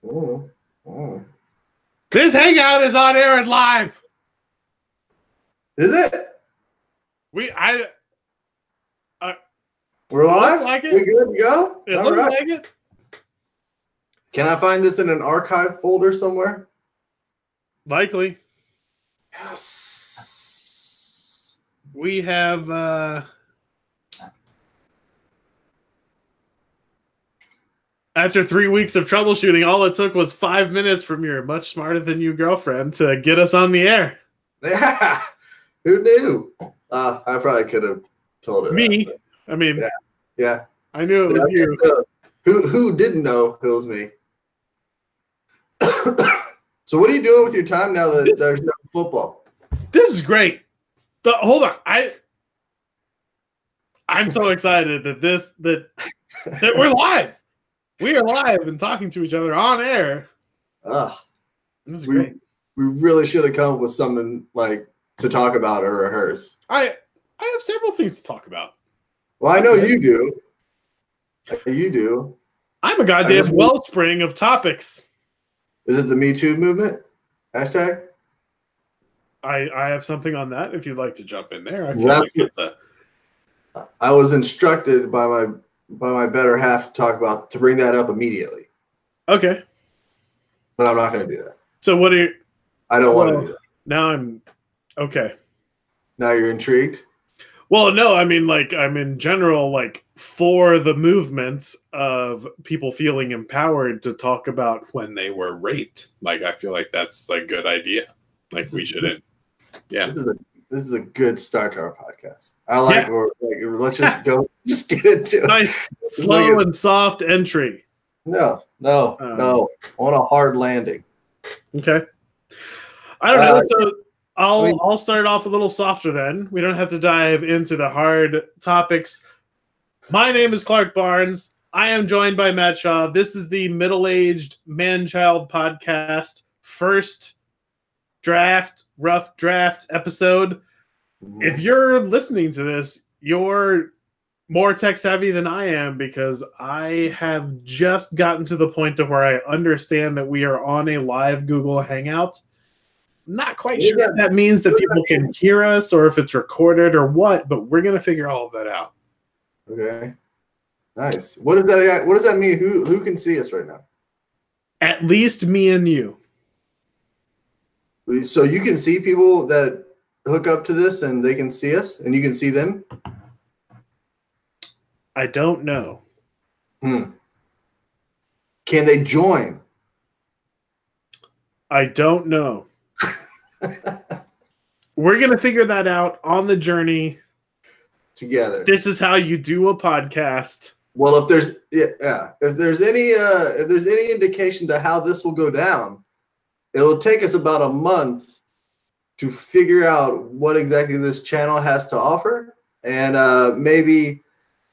Mm, mm. This hangout is on air and live. Is it? We're live? Like it. We good to go? It looks like it. Can I find this in an archive folder somewhere? Likely. Yes. We have after 3 weeks of troubleshooting, all it took was 5 minutes from your much smarter than you girlfriend to get us on the air. Yeah. Who knew? I probably could have told her. Me. That, I mean, yeah. I knew it was you. Who didn't know it was me? So what are you doing with your time now that there's no football? This is great. Hold on. I'm so excited that we're live. We are live and talking to each other on air. This is great. We really should have come up with something like to talk about or rehearse. I have several things to talk about. Well, I know you do. You do. I'm a goddamn wellspring of topics. Is it the Me Too movement? Hashtag? I have something on that if you'd like to jump in there. I feel like it's I was instructed by my better half to bring that up immediately. Okay. But I'm not going to do that. So what are you... I don't want to do that. Now I'm... Okay. Now you're intrigued? Well, no, I mean, like, I'm in general, like, for the movement of people feeling empowered to talk about when they were raped. Like, I feel like that's a good idea. Like, we shouldn't. Yeah. This is a good start to our podcast. I like, let's just go, just get into it. Nice, slow and soft entry. No. I want a hard landing. Okay. I don't know. So I'll start off a little softer then. We don't have to dive into the hard topics. My name is Clark Barnes. I am joined by Matt Shaw. This is the Middle-Aged Man-Child podcast. First rough draft episode. If you're listening to this, you're more tech savvy than I am because I have just gotten to the point to where I understand that we are on a live Google Hangout. Not quite sure if that means that people can hear us or if it's recorded or what, but we're going to figure all of that out. Okay. Nice. What does that mean? Who can see us right now? At least me and you. So you can see people that hook up to this and they can see us and you can see them? I don't know. Can they join? I don't know. We're going to figure that out on the journey together. This is how you do a podcast. Well, if there's any indication to how this will go down, it'll take us about a month to figure out what exactly this channel has to offer, and maybe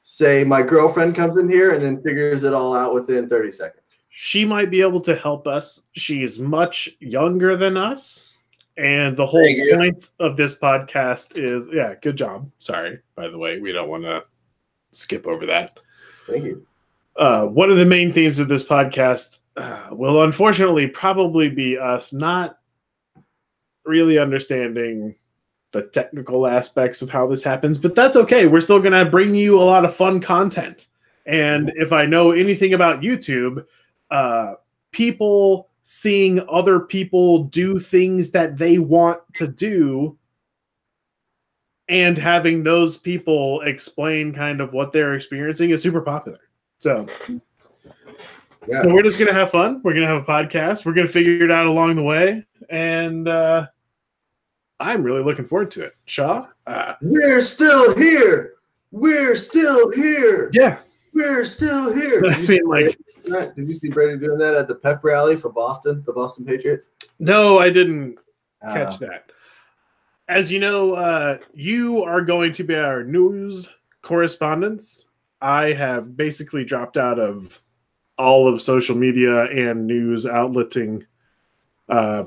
say my girlfriend comes in here and then figures it all out within 30 seconds. She might be able to help us. She's much younger than us, and the whole point of this podcast is, good job. Sorry, by the way, we don't want to skip over that. Thank you. One of the main themes of this podcast will unfortunately probably be us not really understanding the technical aspects of how this happens, but that's okay. We're still going to bring you a lot of fun content. And if I know anything about YouTube, people seeing other people do things that they want to do and having those people explain kind of what they're experiencing is super popular. So we're just going to have fun. We're going to have a podcast. We're going to figure it out along the way. And I'm really looking forward to it. Shaw? We're still here. We're still here. Yeah. We're still here. Did you see Brady doing that at the pep rally for Boston, the Boston Patriots? No, I didn't catch that. As you know, you are going to be our news correspondents. I have basically dropped out of all of social media and news outletting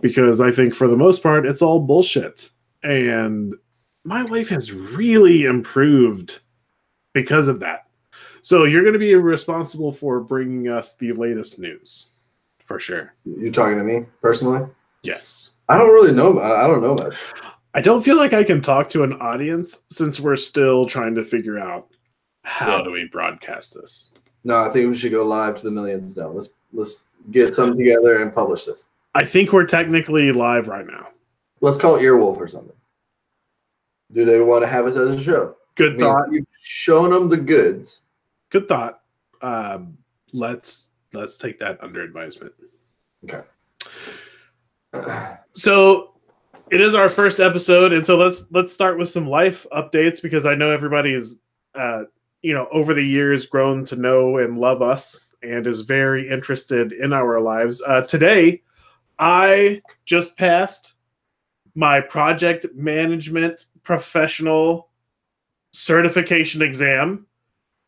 because I think for the most part, it's all bullshit. And my life has really improved because of that. So you're going to be responsible for bringing us the latest news for sure. You talking to me personally? Yes. I don't really know. I don't know much. I don't feel like I can talk to an audience since we're still trying to figure out how do we broadcast this. No, I think we should go live to the millions now. Let's get something together and publish this. I think we're technically live right now. Let's call it Earwolf or something. Do they want to have us as a show? Good thought. You've shown them the goods. Good thought. Let's take that under advisement. Okay. So it is our first episode, and so let's start with some life updates because I know everybody is over the years grown to know and love us and is very interested in our lives. Today, I just passed my project management professional certification exam.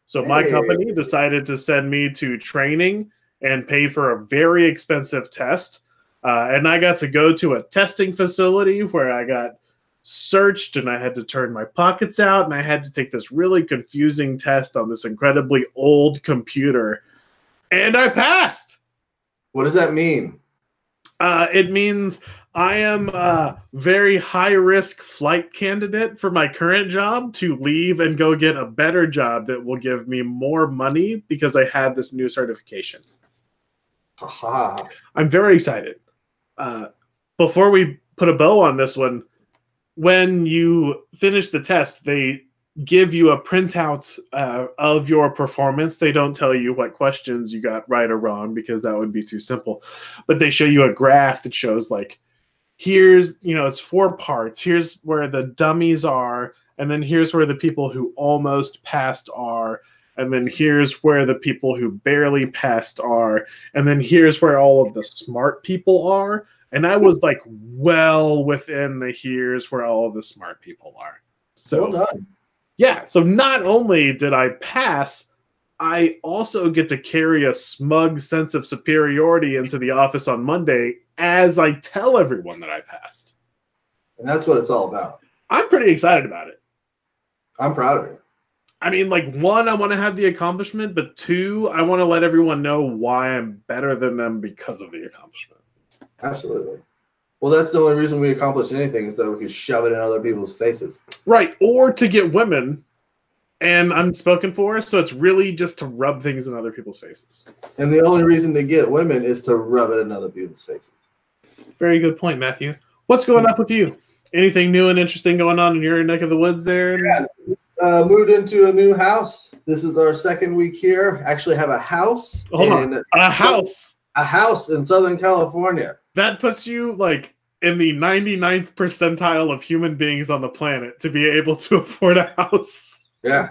So my company decided to send me to training and pay for a very expensive test. And I got to go to a testing facility where I got searched and I had to turn my pockets out and I had to take this really confusing test on this incredibly old computer. And I passed. What does that mean? It means I am a very high-risk flight candidate for my current job to leave and go get a better job that will give me more money because I have this new certification. Aha. I'm very excited. Before we put a bow on this one, when you finish the test, they give you a printout of your performance. They don't tell you what questions you got right or wrong because that would be too simple. But they show you a graph that shows like, here's, it's 4 parts. Here's where the dummies are. And then here's where the people who almost passed are. And then here's where the people who barely passed are. And then here's where all of the smart people are. And I was like well within the here's where all of the smart people are. So well done. Yeah, so not only did I pass, I also get to carry a smug sense of superiority into the office on Monday as I tell everyone that I passed. And that's what it's all about. I'm pretty excited about it. I'm proud of it. I mean, like, 1, I want to have the accomplishment, but 2, I want to let everyone know why I'm better than them because of the accomplishment. Absolutely. Well, that's the only reason we accomplish anything is that we can shove it in other people's faces. Right, or to get women, and I'm spoken for, so it's really just to rub things in other people's faces. And the only reason to get women is to rub it in other people's faces. Very good point, Matthew. What's going up with you? Anything new and interesting going on in your neck of the woods there? Yeah, moved into a new house. This is our 2nd week here. Actually have a house. A house? A house in Southern California. That puts you like in the 99th percentile of human beings on the planet to be able to afford a house. Yeah.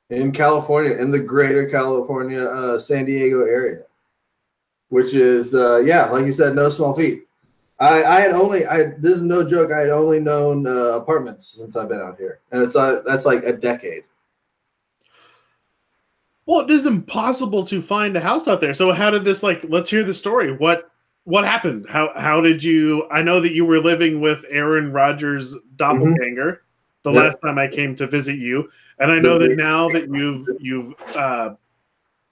In California, in the greater California, San Diego area, which is, like you said, no small feat. This is no joke. I had only known apartments since I've been out here. And that's like a decade. Well, it is impossible to find a house out there. So how did this, let's hear the story. What happened? How did you, I know that you were living with Aaron Rodgers' doppelganger the last time I came to visit you. And I know that now that you've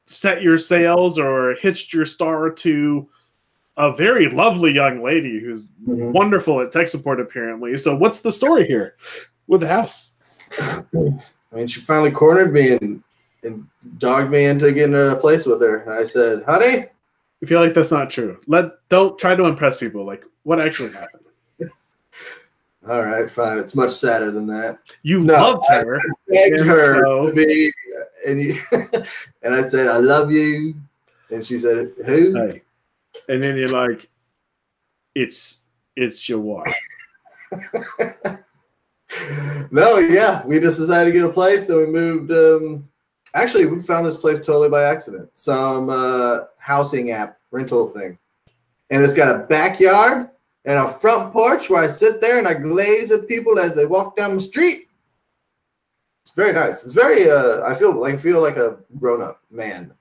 set your sails or hitched your star to a very lovely young lady who's wonderful at tech support, apparently. So what's the story here with the house? I mean, she finally cornered me and dogged me into getting a place with her. And I said, honey. I feel like that's not true. Don't try to impress people. Like, what actually happened? All right, fine. It's much sadder than that. You loved her. I begged her to be, and I said, I love you. And she said, who? Hey. And then you're like, it's your wife. No, yeah. We just decided to get a place, and we moved. Actually, we found this place totally by accident. Some housing app rental thing. And it's got a backyard and a front porch where I sit there and I glaze at people as they walk down the street. It's very nice. It's very, I feel like a grown-up man.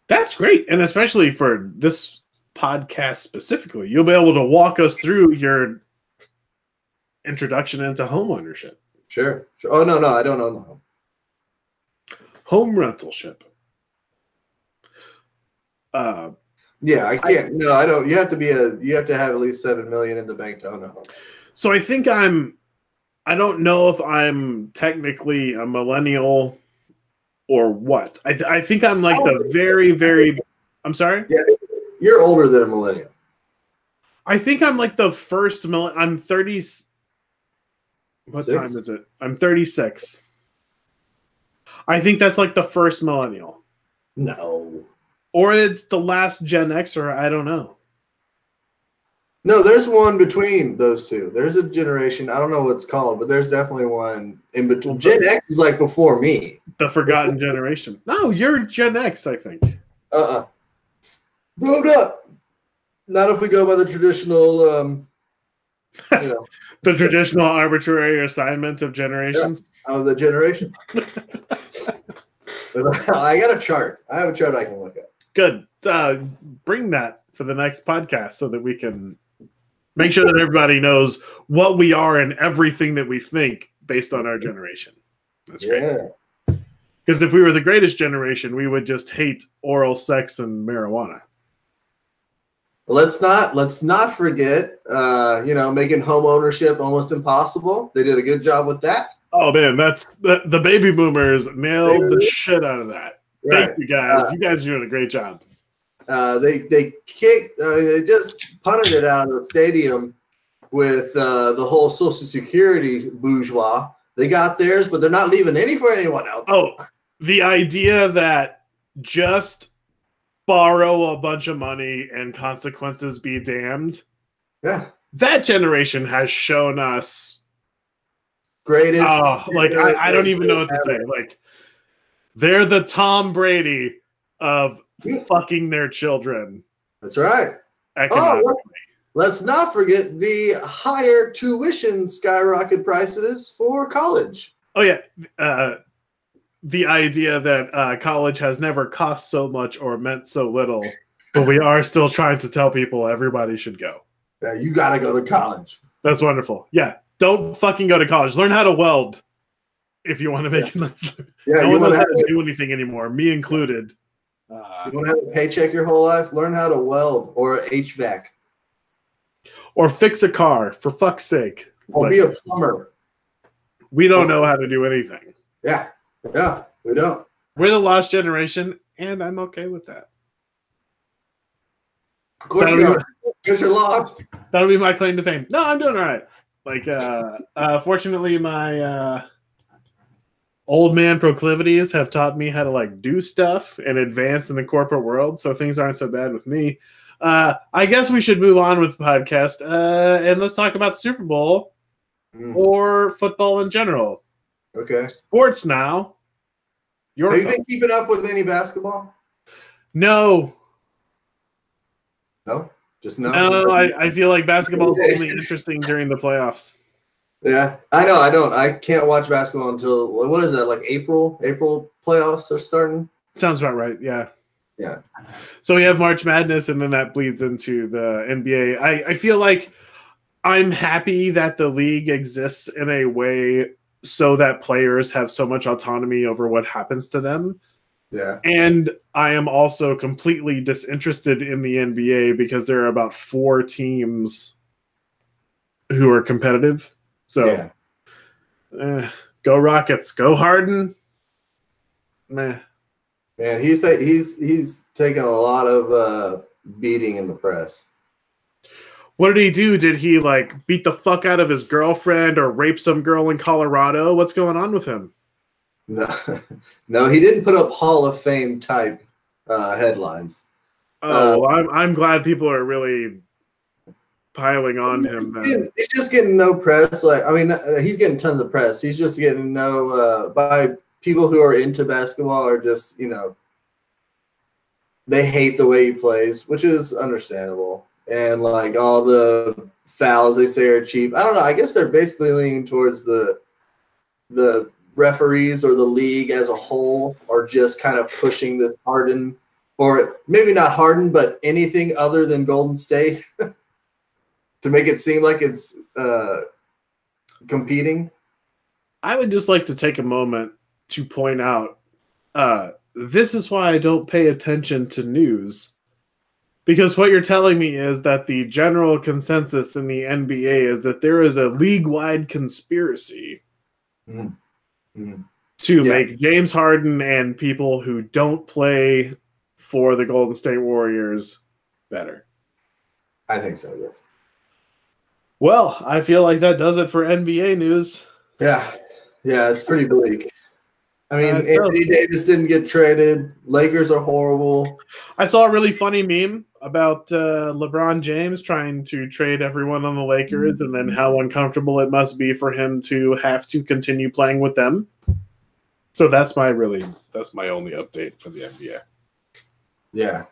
That's great. And especially for this podcast specifically, you'll be able to walk us through your introduction into home ownership. Sure. Oh, no, I don't own the home. Home rentalship. Yeah, I can't. No, I don't. You have to have at least $7 million in the bank to own a home. So I think I don't know if I'm technically a millennial or what. I think I'm like the very, very. I'm sorry. Yeah, you're older than a millennial. I think I'm like the first. I'm 30. What time is it? I'm 36. I think that's like the first millennial. No. Or it's the last Gen Xer. I don't know. No, there's one between those two. There's a generation. I don't know what it's called, but there's definitely one in between. Gen X is like before me. The forgotten generation. No, you're Gen X, I think. Moved up. Not if we go by the traditional, the traditional arbitrary assignment of generations. Yeah, of the generation. I got a chart. I have a chart I can look at. Good. Bring that for the next podcast so that we can make sure that everybody knows what we are and everything that we think based on our generation. That's great. Because if we were the greatest generation, we would just hate oral sex and marijuana. Let's not forget, making home ownership almost impossible. They did a good job with that. Oh man, that's the baby boomers nailed the shit out of that. Right. Thank you guys. You guys are doing a great job. They just punted it out of the stadium with the whole Social Security bourgeois. They got theirs, but they're not leaving any for anyone else. Oh, the idea that just borrow a bunch of money and consequences be damned. Yeah. That generation has shown us greatest. I don't even know what to say. Like, they're the Tom Brady of fucking their children. That's right. Let's not forget the higher tuition skyrocket prices for college. Oh, yeah. The idea that college has never cost so much or meant so little, but we are still trying to tell people everybody should go. Yeah, you got to go to college. That's wonderful. Yeah, don't fucking go to college. Learn how to weld if you want to make it nice. Yeah, no one knows how to do anything anymore, me included. You want to have a paycheck your whole life? Learn how to weld or HVAC. Or fix a car, for fuck's sake. Or be a plumber. We don't know how to do anything. Yeah. Yeah, we don't. We're the lost generation, and I'm okay with that. Of course you are, because you're lost. That'll be my claim to fame. No, I'm doing all right. Like, fortunately, my old man proclivities have taught me how to do stuff and advance in the corporate world, so things aren't so bad with me. I guess we should move on with the podcast, and let's talk about the Super Bowl or football in general. Okay. Sports now. Have you been keeping up with any basketball? No. No? Just no? No, I feel like basketball is only interesting during the playoffs. Yeah, I know. I don't. I can't watch basketball until, what is that, like April? April playoffs are starting? Sounds about right, yeah. Yeah. So we have March Madness, and then that bleeds into the NBA. I feel like I'm happy that the league exists in a way so that players have so much autonomy over what happens to them. Yeah. And I am also completely disinterested in the NBA because there are about 4 teams who are competitive. So go Rockets, go Harden. Meh. Man, he's taken a lot of beating in the press. What did he do? Did he beat the fuck out of his girlfriend or rape some girl in Colorado? What's going on with him? No, he didn't put up Hall of Fame type headlines. Oh, I'm glad people are really piling on him. He's just getting no press. He's getting tons of press. He's just getting no by people who are into basketball are just they hate the way he plays, which is understandable. And all the fouls they say are cheap. I don't know. I guess they're basically leaning towards the referees or the league as a whole are just kind of pushing the Harden, or maybe not Harden, but anything other than Golden State to make it seem like it's competing. I would just like to take a moment to point out this is why I don't pay attention to news. Because what you're telling me is that the general consensus in the NBA is that there is a league-wide conspiracy to make James Harden and people who don't play for the Golden State Warriors better. I think so, yes. Well, I feel like that does it for NBA news. Yeah, it's pretty bleak. I mean, Anthony Davis didn't get traded. Lakers are horrible. I saw a really funny meme about LeBron James trying to trade everyone on the Lakers and then how uncomfortable it must be for him to have to continue playing with them. So that's my only update for the NBA. Yeah.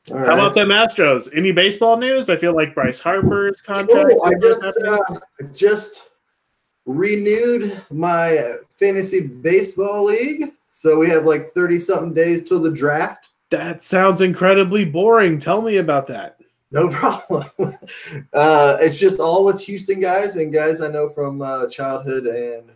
All right. How about them Astros? Any baseball news? I feel like Bryce Harper's contract. I just renewed my fantasy baseball league. So we have like 30-something days till the draft. That sounds incredibly boring. Tell me about that. No problem. It's just all with Houston guys and guys I know from childhood and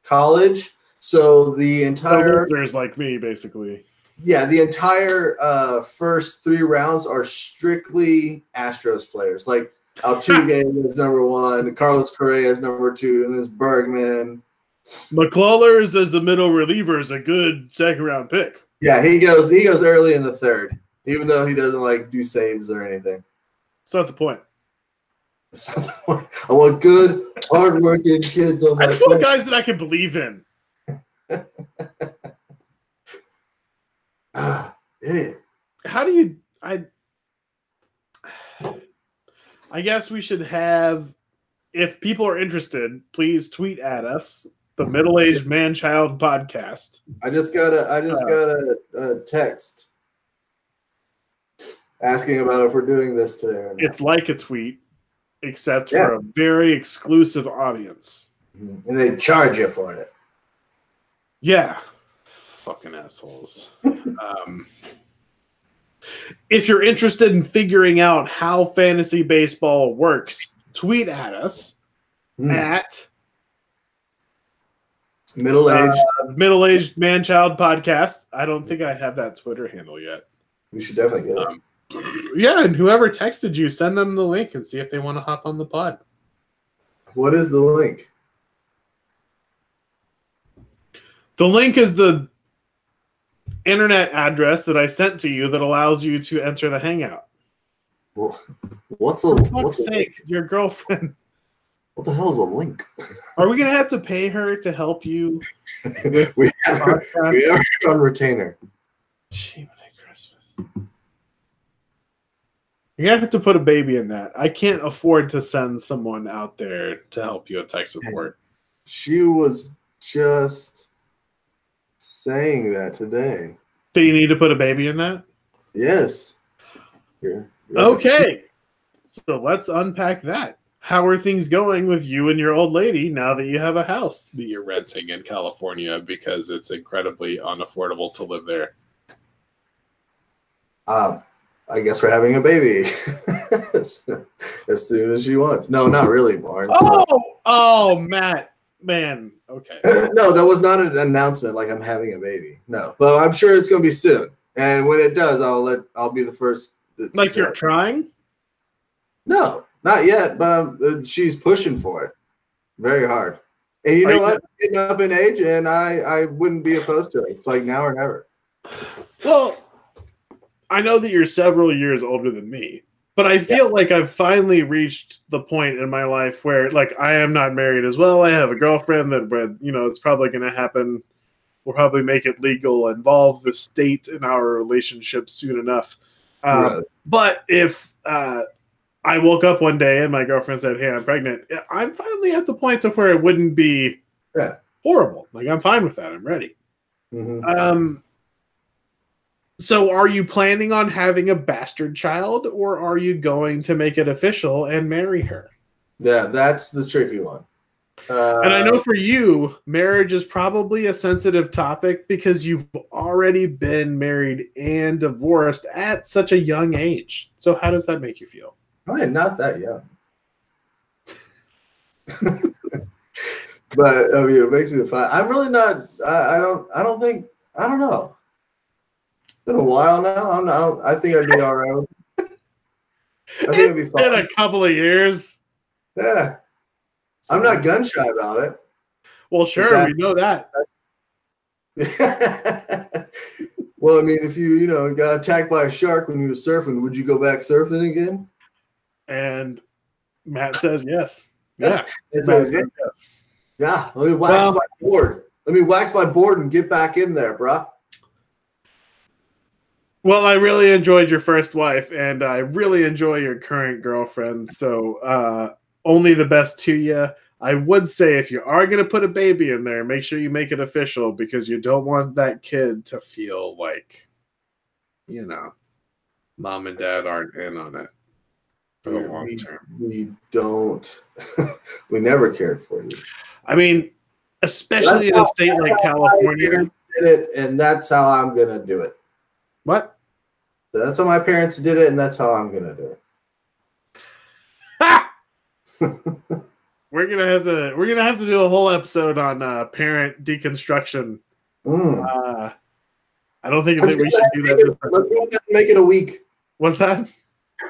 college. So the entire losers like me, basically. Yeah, the entire first 3 rounds are strictly Astros players. Like Altuve is number 1, Carlos Correa is number 2, and there's Bergman. McCullers as the middle reliever is a good second-round pick. Yeah, he goes early in the 3rd, even though he doesn't like do saves or anything. It's not the point. It's not the point. I want good, hard-working kids on my team. I just want guys that I can believe in. Idiot. How do you? I guess we should have. If people are interested, please tweet at us. The Middle-Aged Man-Child Podcast. I just got a text asking about if we're doing this today or not. It's like a tweet, except for a very exclusive audience. And they charge you for it. Yeah. Fucking assholes. If you're interested in figuring out how fantasy baseball works, tweet at us at Middle-Aged Man-Child Podcast. I don't think I have that Twitter handle yet. We should definitely get it. Yeah, and whoever texted you, send them the link and see if they want to hop on the pod. What is the link? The link is the internet address that I sent to you that allows you to enter the Hangout. What's a link? Your girlfriend. What the hell is a link? Are we going to have to pay her to help you? we are on retainer. Gee, Christmas. You're going to have to put a baby in that. I can't afford to send someone out there to help you with tech support. She was just saying that today. Do you need to put a baby in that? Yes. Okay. So let's unpack that. How are things going with you and your old lady now that you have a house that you're renting in California because it's incredibly unaffordable to live there? I guess we're having a baby as soon as she wants. No, not really, Barnes. Oh, Matt. Man, okay. No, that was not an announcement like I'm having a baby. No, but I'm sure it's going to be soon. And when it does, I'll be the first. Like you're trying? No, not yet, but she's pushing for it very hard. And you know what? Getting up in age, and I wouldn't be opposed to it. It's like now or never. Well, I know that you're several years older than me, but I feel like I've finally reached the point in my life where, like, I am not married as well. I have a girlfriend that, it's probably going to happen. We'll probably make it legal, involve the state in our relationship soon enough. But if I woke up one day and my girlfriend said, "Hey, I'm pregnant," I'm finally at the point to where it wouldn't be horrible. Like, I'm fine with that. I'm ready. Mm-hmm. So are you planning on having a bastard child, or are you going to make it official and marry her? Yeah, that's the tricky one. And I know for you, marriage is probably a sensitive topic because you've already been married and divorced at such a young age. So how does that make you feel? I mean, not that young. But it makes me fine. I'm really not. I don't know. been a while now. I think I'd be all right. I think it'd be fine. In a couple of years. Yeah. I'm not gun shy about it. Well, sure, we know that. Well, I mean, if you got attacked by a shark when you were surfing, would you go back surfing again? And Matt says yes. Yeah. It says yes. Yeah. Let me wax my board. Let me wax my board and get back in there, bro. Well, I really enjoyed your first wife, and I really enjoy your current girlfriend. So only the best to you. I would say if you are going to put a baby in there, make sure you make it official because you don't want that kid to feel like, mom and dad aren't in on it for the long term. We don't. We never cared for you. I mean, especially in a state like California. Did it, and that's how I'm going to do it. What? So that's how my parents did it, and that's how I'm going to do it. Ha! We're gonna have to do a whole episode on parent deconstruction. I don't think we should do that. Let's go ahead and make it a week. What's that?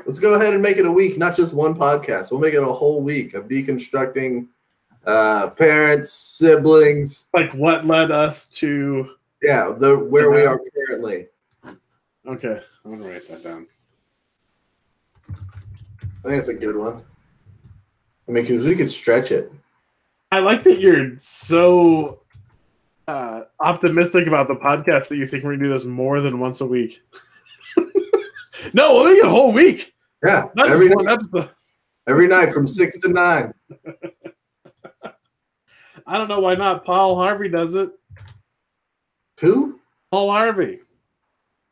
Let's go ahead and make it a week, not just one podcast. We'll make it a whole week of deconstructing parents, siblings. Like what led us to where we are currently. Okay, I'm gonna write that down. I think it's a good one. I mean, because we could stretch it. I like that you're so optimistic about the podcast that you think we're going to do this more than once a week. No, we'll make it a whole week. Yeah. Not every just one episode. Every night from 6 to 9. I don't know why not. Paul Harvey does it. Who? Paul Harvey.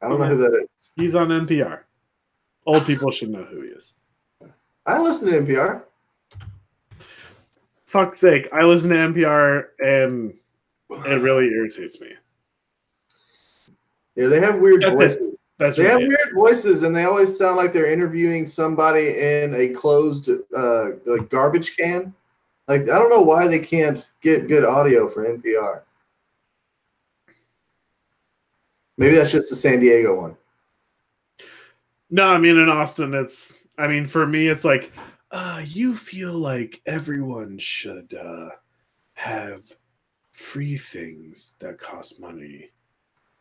I don't know who that is. He's on NPR. Old people should know who he is. I listen to NPR. Fuck's sake, I listen to NPR and it really irritates me. Yeah, they have weird voices. They have weird voices, and they always sound like they're interviewing somebody in a closed garbage can. Like, I don't know why they can't get good audio for NPR. Maybe that's just the San Diego one. No, I mean in Austin, for me, it's like. You feel like everyone should have free things that cost money,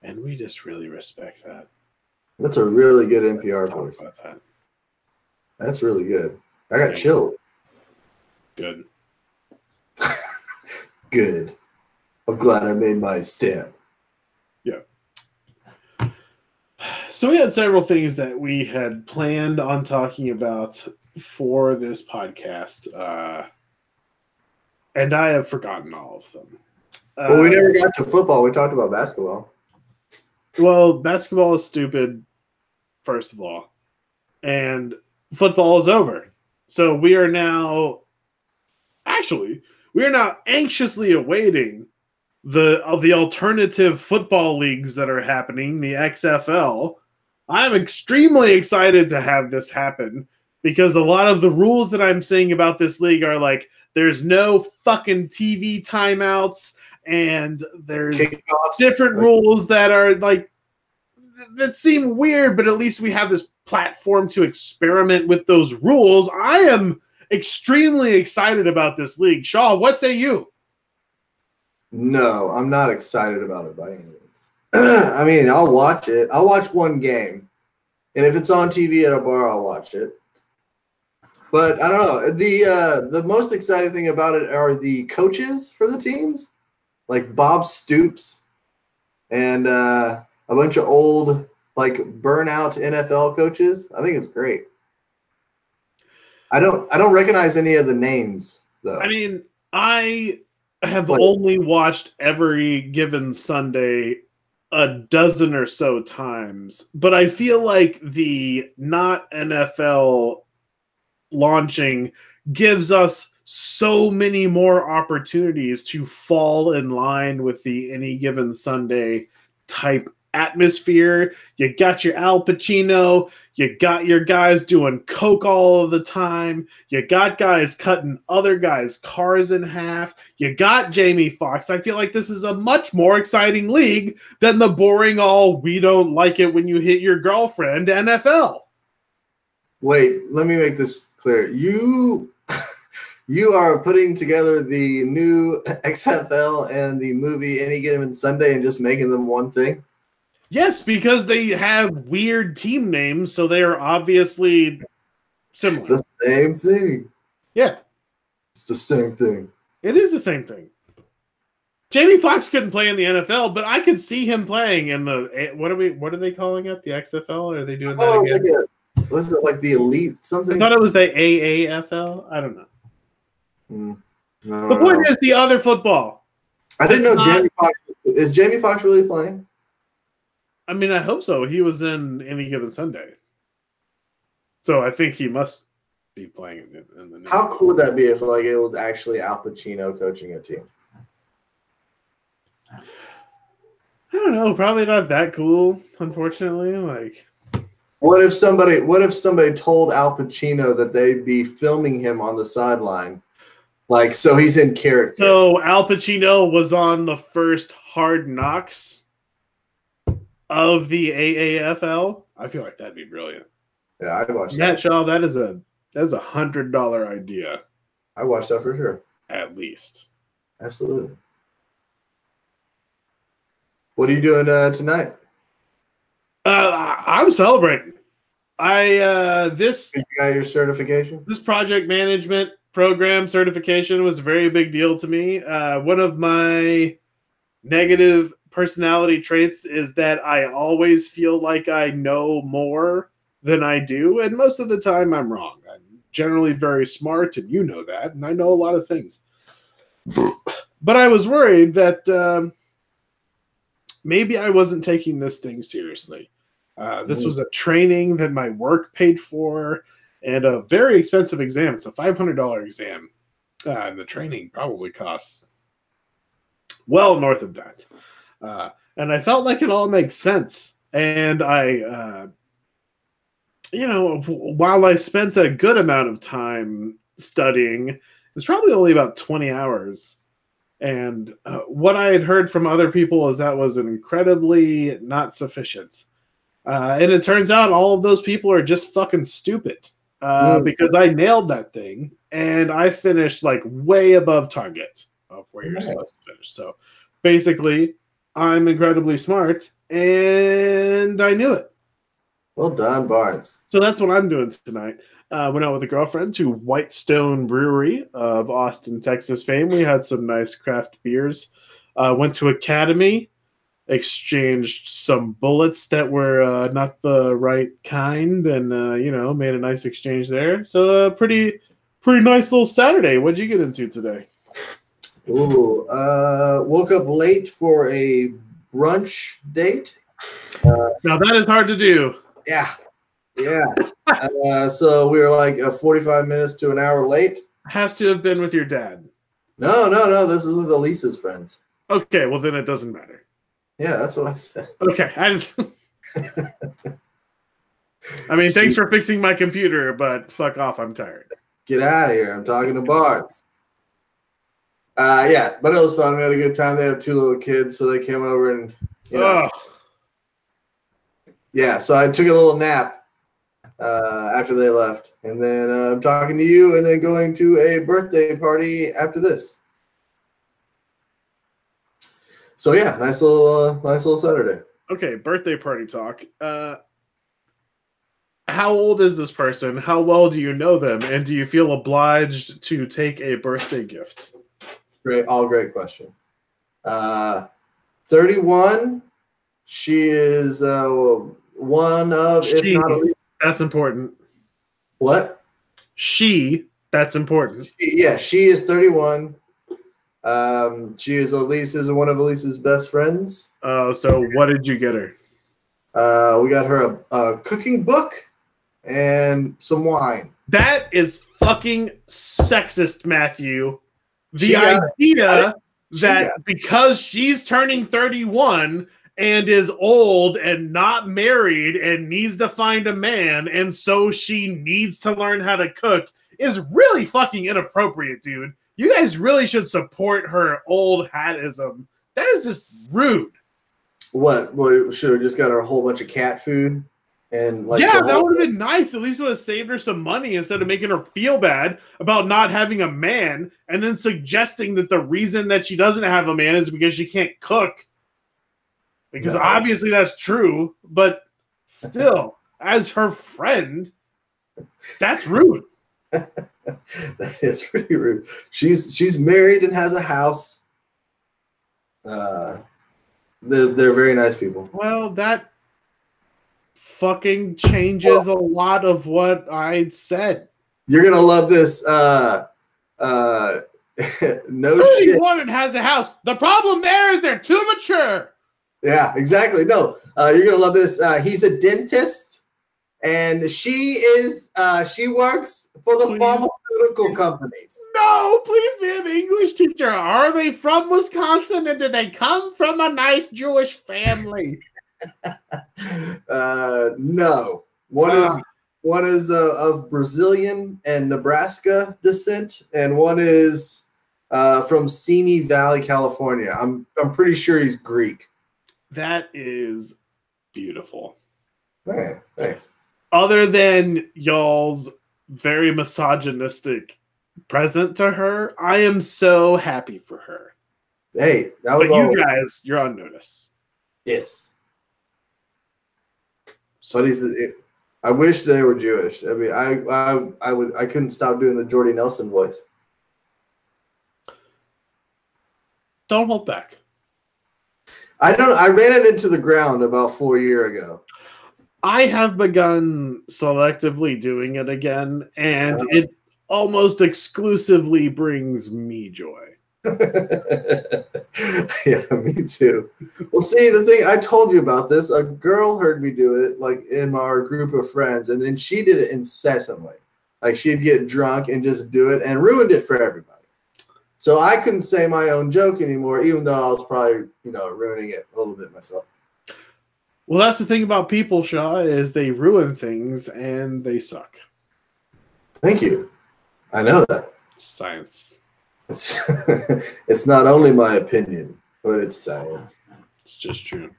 and we just really respect that. That's a really good NPR voice. That. That's really good. I got chilled. Good. Good. I'm glad I made my stamp. Yeah. So we had several things that we had planned on talking about for this podcast, and I have forgotten all of them. Well, we never got to football. We talked about basketball. Well, basketball is stupid, first of all, and football is over. So we are now anxiously awaiting the alternative football leagues that are happening, the XFL. I'm extremely excited to have this happen because a lot of the rules that I'm seeing about this league are like there's no fucking TV timeouts and there's kickoffs. Different rules that are like that seem weird, but at least we have this platform to experiment with those rules. I am extremely excited about this league. Shaw, what say you? No, I'm not excited about it by any means. I mean, I'll watch it. I'll watch one game. And if it's on TV at a bar, I'll watch it. But I don't know. The most exciting thing about it are the coaches for the teams, like Bob Stoops and a bunch of old, like burnout NFL coaches. I think it's great. I don't recognize any of the names though. I mean, I have only watched Every Given Sunday a dozen or so times, but I feel like the not NFL launching gives us so many more opportunities to fall in line with the Any Given Sunday type atmosphere. You got your Al Pacino. You got your guys doing coke all of the time. You got guys cutting other guys' cars in half. You got Jamie Foxx. I feel like this is a much more exciting league than the boring we don't like it when you hit your girlfriend NFL. Wait, let me make this clear. You are putting together the new XFL and the movie Any Given Sunday and just making them one thing? Yes, because they have weird team names, so they are obviously similar. The same thing. Yeah. It's the same thing. It is the same thing. Jamie Foxx couldn't play in the NFL, but I could see him playing in the what are they calling it? The XFL? Are they doing that again? Was it like the Elite something? I thought it was the AAFL. I don't know. No, the point is the other football. I didn't know Jamie Foxx. Is Jamie Foxx really playing? I mean, I hope so. He was in Any Given Sunday. So I think he must be playing in the new. How cool would that be if like it was actually Al Pacino coaching a team? I don't know. Probably not that cool, unfortunately. Like, what if somebody told Al Pacino that they'd be filming him on the sideline? Like, so he's in character. So Al Pacino was on the first Hard Knocks of the AAFL. I feel like that'd be brilliant. Yeah, I watched that. Shaw, that's a $100 idea. I watched that for sure. At least. Absolutely. What are you doing tonight? I'm celebrating. You got your certification? This project management program certification was a very big deal to me. One of my negative personality traits is that I always feel like I know more than I do, and most of the time I'm wrong. I'm generally very smart, and you know that, and I know a lot of things. But I was worried that maybe I wasn't taking this thing seriously. This was a training that my work paid for, and a very expensive exam. It's a $500 exam, and the training probably costs well north of that. And I felt like it all makes sense. And I, while I spent a good amount of time studying, it's probably only about 20 hours. And what I had heard from other people is that was incredibly not sufficient. And it turns out all of those people are just fucking stupid because I nailed that thing and I finished like way above target of where you're supposed to finish. So basically, I'm incredibly smart and I knew it. Well done, Barnes. So that's what I'm doing tonight. Went out with a girlfriend to Whitestone Brewery of Austin, Texas fame. We had some nice craft beers. Went to Academy, exchanged some bullets that were not the right kind, and made a nice exchange there. So pretty nice little Saturday. What'd you get into today? Ooh, woke up late for a brunch date. Now that is hard to do. Yeah. So we were like 45 minutes to an hour late. Has to have been with your dad. No. This is with Elisa's friends. Okay, well then it doesn't matter. Yeah, that's what I said. Okay, I mean, thanks for fixing my computer, but fuck off, I'm tired. Get out of here. I'm talking to Barnes. Yeah, but it was fun. We had a good time. They have 2 little kids, so they came over and yeah, so I took a little nap after they left. And then I'm talking to you and then going to a birthday party after this. So yeah, nice little Saturday. Okay, birthday party talk. How old is this person? How well do you know them? And do you feel obliged to take a birthday gift? Great question. 31. She is one of, if not at least. That's important. What? That's important. She is 31. She is one of Elisa's best friends. Oh, so what did you get her? We got her a cooking book and some wine. That is fucking sexist, Matthew. The idea that because she's turning 31 and is old and not married and needs to find a man, and so she needs to learn how to cook is really fucking inappropriate, dude. You guys really should support her old hatism. That is just rude. What should have just got her a whole bunch of cat food? And like, yeah, that would have been nice. At least would have saved her some money instead of making her feel bad about not having a man and then suggesting that the reason that she doesn't have a man is because she can't cook. Because obviously that's true, but still, as her friend, that's rude. That is pretty rude. She's married and has a house. They're very nice people. Well, that fucking changes a lot of what I said. You're gonna love this. No 30 shit. woman has a house. The problem there is they're too mature. Yeah, exactly. No, you're gonna love this. He's a dentist, and she works for the pharmaceutical companies. No, please be an English teacher. Are they from Wisconsin, and do they come from a nice Jewish family? No. One is of Brazilian and Nebraska descent, and one is from Simi Valley, California. I'm pretty sure he's Greek. That is beautiful. Hey, thanks. Other than y'all's very misogynistic present to her, I am so happy for her. Hey, that was but all. You guys, you're on notice. Yes. So I wish they were Jewish. I mean, I couldn't stop doing the Jordy Nelson voice. Don't hold back. I ran it into the ground about 4 years ago. I have begun selectively doing it again, and it almost exclusively brings me joy. Yeah, me too. Well, see, the thing I told you about this, a girl heard me do it, like in our group of friends, and then she did it incessantly. Like she'd get drunk and just do it and ruined it for everybody. So I couldn't say my own joke anymore, even though I was probably, ruining it a little bit myself. Well, that's the thing about people, Shaw, is they ruin things and they suck. Thank you. I know that. Science. It's not only my opinion, but it's science. It's just true.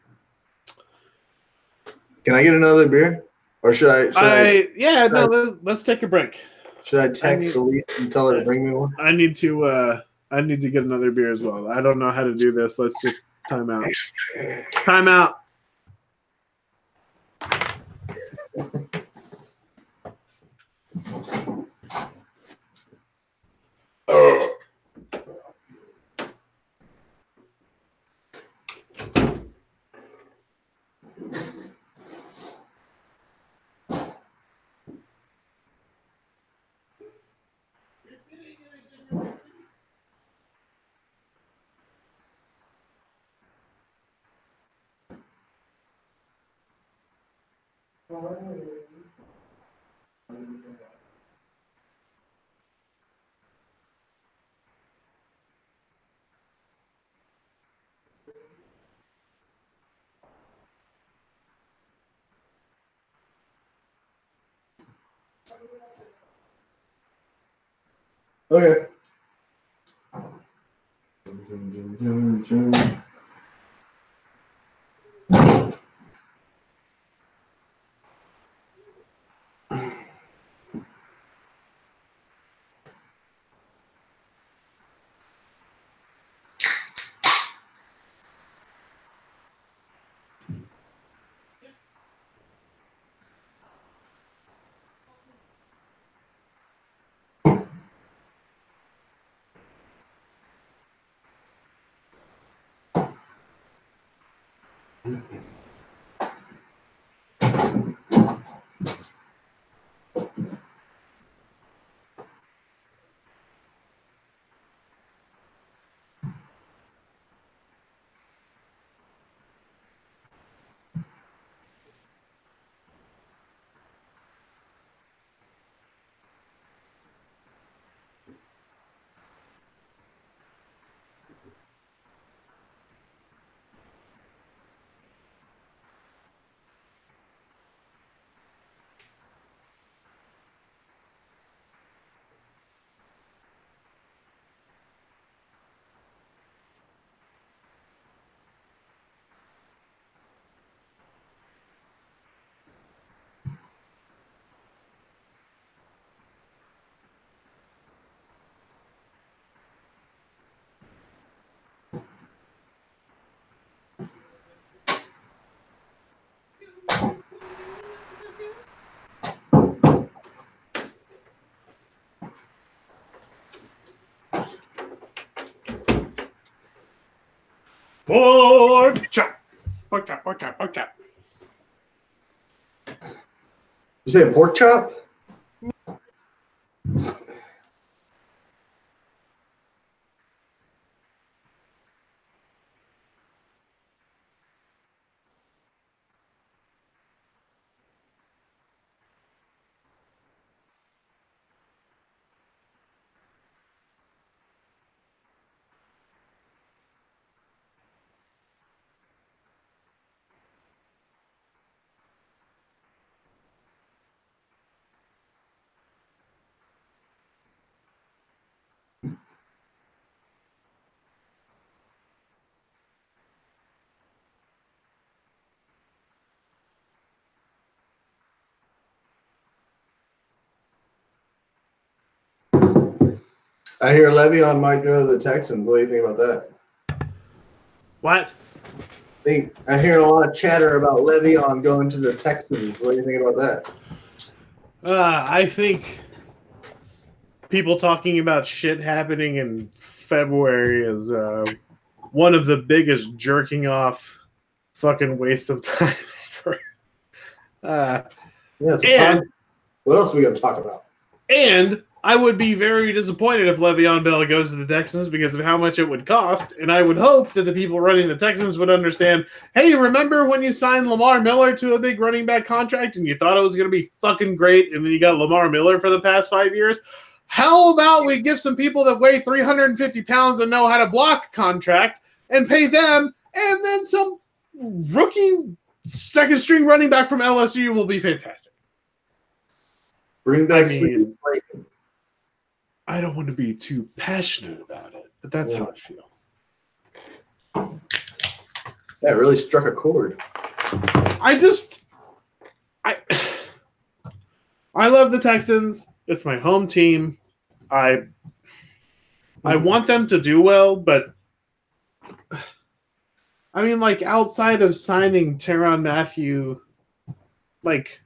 Can I get another beer? Or should I let's take a break. Should I text Elise and tell her to bring me one? I need to get another beer as well. I don't know how to do this. Let's just time out. Time out. Okay. Pork chop. Pork chop, pork chop, pork chop. You say pork chop? I hear Le'Veon might go to the Texans. What do you think about that? What? I hear a lot of chatter about Le'Veon going to the Texans. What do you think about that? I think people talking about shit happening in February is one of the biggest jerking off fucking wastes of time ever. What else are we going to talk about? And I would be very disappointed if Le'Veon Bell goes to the Texans because of how much it would cost. And I would hope that the people running the Texans would understand, hey, remember when you signed Lamar Miller to a big running back contract and you thought it was going to be fucking great and then you got Lamar Miller for the past 5 years? How about we give some people that weigh 350 pounds and know how to block contract and pay them, and then some rookie second-string running back from LSU will be fantastic. Bring back Slayton. I don't want to be too passionate about it, but that's how I feel. That really struck a chord. I love the Texans. It's my home team. I want them to do well, but I mean, like, outside of signing Tyrann Mathieu, like,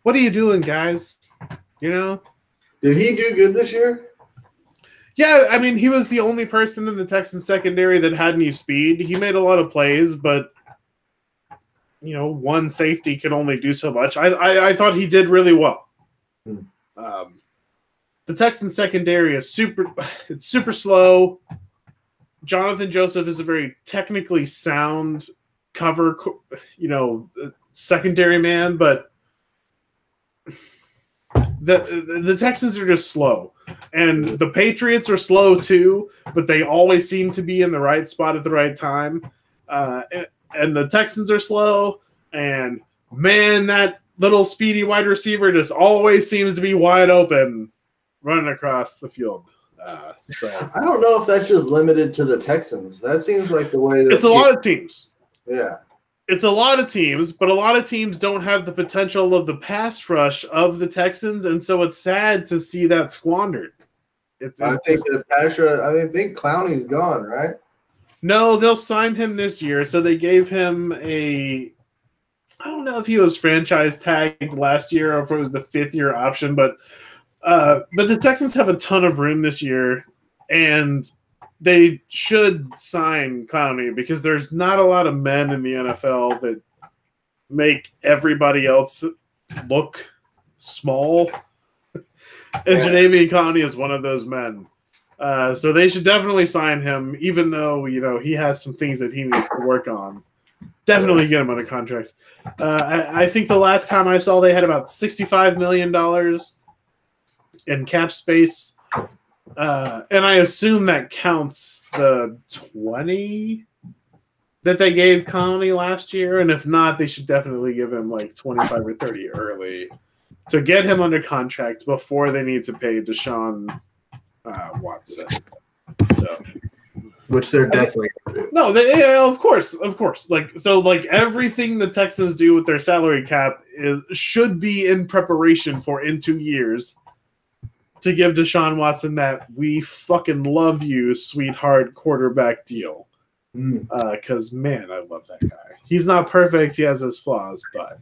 what are you doing, guys? You know? Did he do good this year? Yeah, I mean, he was the only person in the Texans secondary that had any speed. He made a lot of plays, but, you know, one safety can only do so much. I thought he did really well. The Texans secondary is super slow. Jonathan Joseph is a very technically sound cover, secondary man, but the Texans are just slow. And the Patriots are slow too, but they always seem to be in the right spot at the right time. And the Texans are slow, and man, that little speedy wide receiver just always seems to be wide open running across the field. So I don't know if that's just limited to the Texans. That seems like the way that it's a lot of teams. Yeah. It's a lot of teams, but a lot of teams don't have the potential of the pass rush of the Texans, and so it's sad to see that squandered. I think the pass rush, I think Clowney's gone, right? No, they'll sign him this year, so they gave him I don't know if he was franchise tagged last year or if it was the 5th-year option, but the Texans have a ton of room this year, and they should sign Clowney because there's not a lot of men in the NFL that make everybody else look small. And Jadeveon Clowney is one of those men. So they should definitely sign him, even though, he has some things that he needs to work on. Definitely get him under contract. I think the last time I saw they had about $65 million in cap space. And I assume that counts the 20 that they gave Clowney last year. And if not, they should definitely give him like 25 or 30 early to get him under contract before they need to pay Deshaun Watson. So, which they're definitely no, of course. Like everything the Texans do with their salary cap should be in preparation for in 2 years to give Deshaun Watson that we fucking love you, sweetheart quarterback deal. Because man, I love that guy. He's not perfect; he has his flaws, but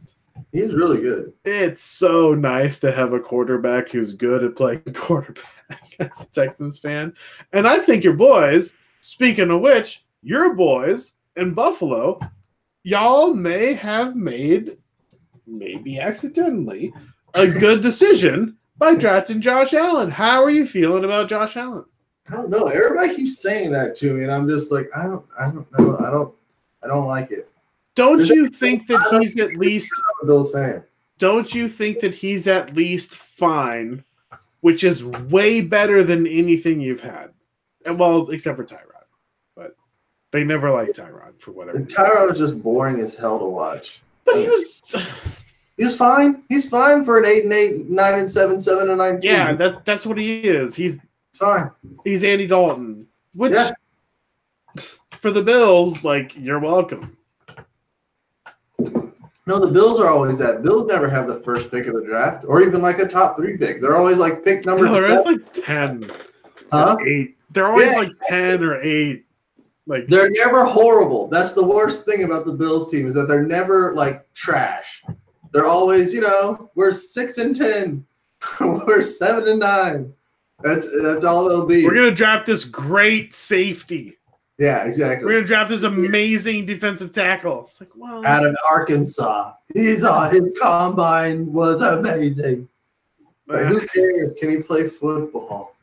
he's really good. It's so nice to have a quarterback who's good at playing quarterback as a Texans fan. And I think your boys, speaking of which, your boys in Buffalo, y'all may have made, maybe accidentally, a good decision by drafting Josh Allen. How are you feeling about Josh Allen? I don't know. Everybody keeps saying that to me, and I'm just like, I don't know. I don't like it. Don't you think that he's at least a Bills fan? Don't you think that he's at least fine, which is way better than anything you've had? And well, except for Tyrod. But they never liked Tyrod for whatever. Tyrod was just boring as hell to watch. But he was fine. He's fine for an 8-8, 9-7, 7-9 team. Yeah, that's what he is. He's fine. He's Andy Dalton. Which for the Bills, like, you're welcome. No, the Bills are always that. Bills never have the first pick of the draft, or even like a top 3 pick. They're always like pick number. No, they're always like 10, 8. They're always like 10 or 8. Like they're never horrible. That's the worst thing about the Bills team is that they're never like trash. They're always, we're 6-10, we're 7-9. That's all they'll be. We're gonna draft this great safety. Yeah, exactly. We're gonna draft this amazing defensive tackle. It's like, well, out of Arkansas, his combine was amazing. But who cares? Can he play football?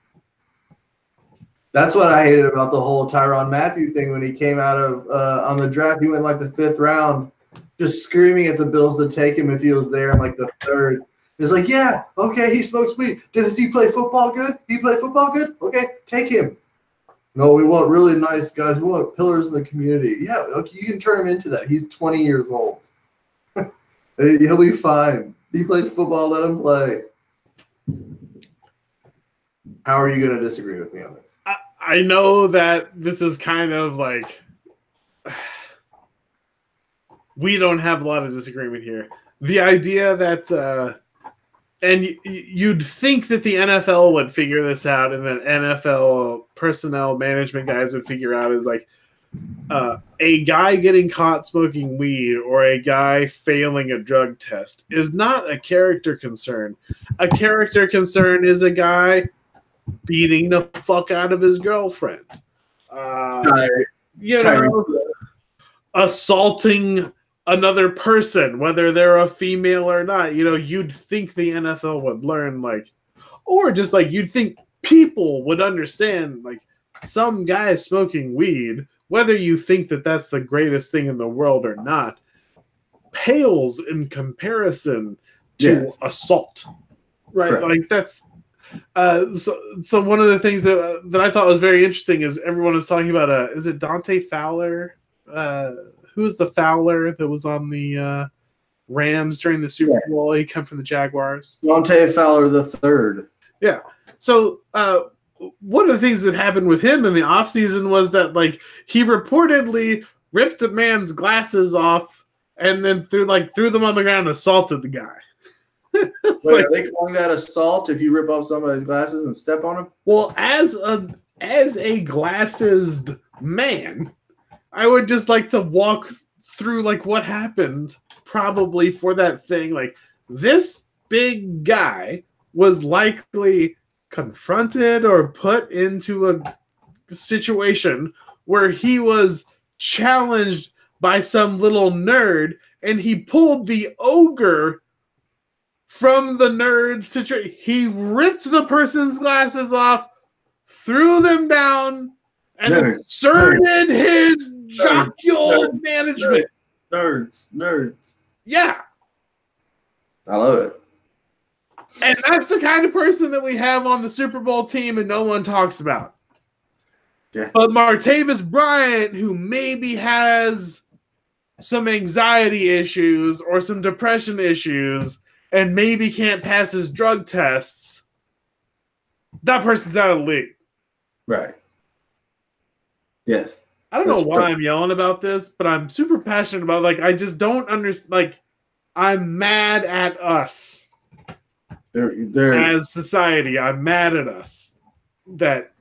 That's what I hated about the whole Tyrann Mathieu thing when he came out of on the draft. He went like the 5th round, just screaming at the Bills to take him if he was there in like the 3rd. It's like, yeah, okay, he smokes weed. Does he play football good? Okay, take him. No, we want really nice guys. We want pillars in the community. Yeah, okay, you can turn him into that. He's 20 years old. He'll be fine. He plays football. Let him play. How are you going to disagree with me on this? I know that this is kind of like we don't have a lot of disagreement here. The idea that and you'd think that the NFL would figure this out and that NFL personnel management guys would figure out is like a guy getting caught smoking weed or a guy failing a drug test is not a character concern. A character concern is a guy beating the fuck out of his girlfriend. Assaulting another person, whether they're a female or not. You'd think the NFL would learn, or just you'd think people would understand, some guy smoking weed, whether you think that that's the greatest thing in the world or not, pales in comparison to assault, right? Correct. That's so one of the things that I thought was very interesting is everyone was talking about is it Dante Fowler? Who's the Fowler that was on the Rams during the Super Bowl? He came from the Jaguars. Dante Fowler III. Yeah. So one of the things that happened with him in the offseason was that he reportedly ripped a man's glasses off and then threw them on the ground and assaulted the guy. Wait, are they calling that assault if you rip off somebody's glasses and step on them? Well, as a glasses man, I would just like to walk through what happened probably for that thing. This big guy was likely confronted or put into a situation where he was challenged by some little nerd and he pulled the ogre from the nerd situation. He ripped the person's glasses off, threw them down, and inserted his jocular management. Nerds. Yeah. I love it. And that's the kind of person that we have on the Super Bowl team and no one talks about. Yeah. But Martavis Bryant, who maybe has some anxiety issues or some depression issues and maybe can't pass his drug tests, that person's out of the league. Right. Yes. I don't know why I'm yelling about this, but I'm super passionate about I just don't understand. I'm mad at us. As society, I'm mad at us that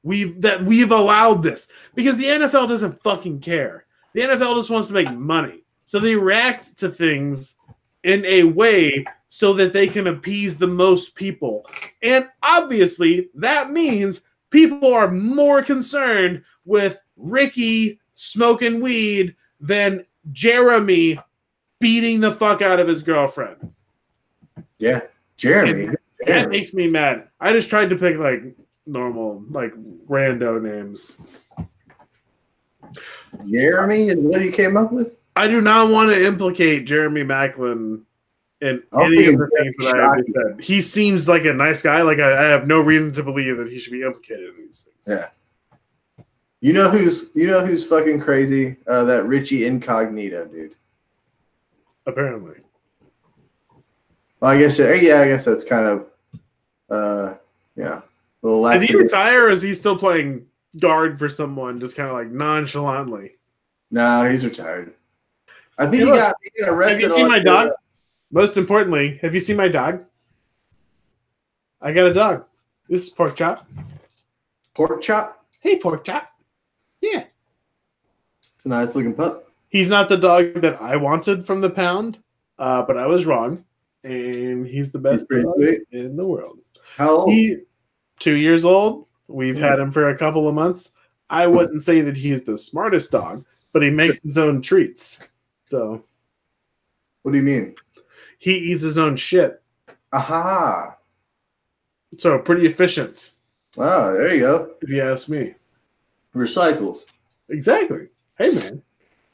we've allowed this because the NFL doesn't fucking care. The NFL just wants to make money. So they react to things in a way so that they can appease the most people. And obviously that means people are more concerned with Ricky smoking weed than Jeremy beating the fuck out of his girlfriend. Yeah, Jeremy. That makes me mad. I just tried to pick like normal, like rando names. Jeremy is what he came up with? I do not want to implicate Jeremy Macklin in any of the things that I have said. He seems like a nice guy. Like I have no reason to believe that he should be implicated in these things. Yeah. You know who's fucking crazy? That Richie Incognito dude. Apparently. Well, I guess that's kind of a little lax. Did he retire or is he still playing guard for someone just kind of like nonchalantly? No, he's retired. I think he got arrested. Have you seen my dog? Most importantly, have you seen my dog? I got a dog. This is Pork Chop. Pork Chop? Hey, Pork Chop. Yeah. It's a nice looking pup. He's not the dog that I wanted from the pound, but I was wrong. And he's the best dog in the world. How old? 2 years old. We've had him for a couple of months. I wouldn't say that he's the smartest dog, but he makes his own treats. So. What do you mean? He eats his own shit. Aha. So pretty efficient. Oh, there you go. If you ask me. Recycles. Exactly. Hey, man.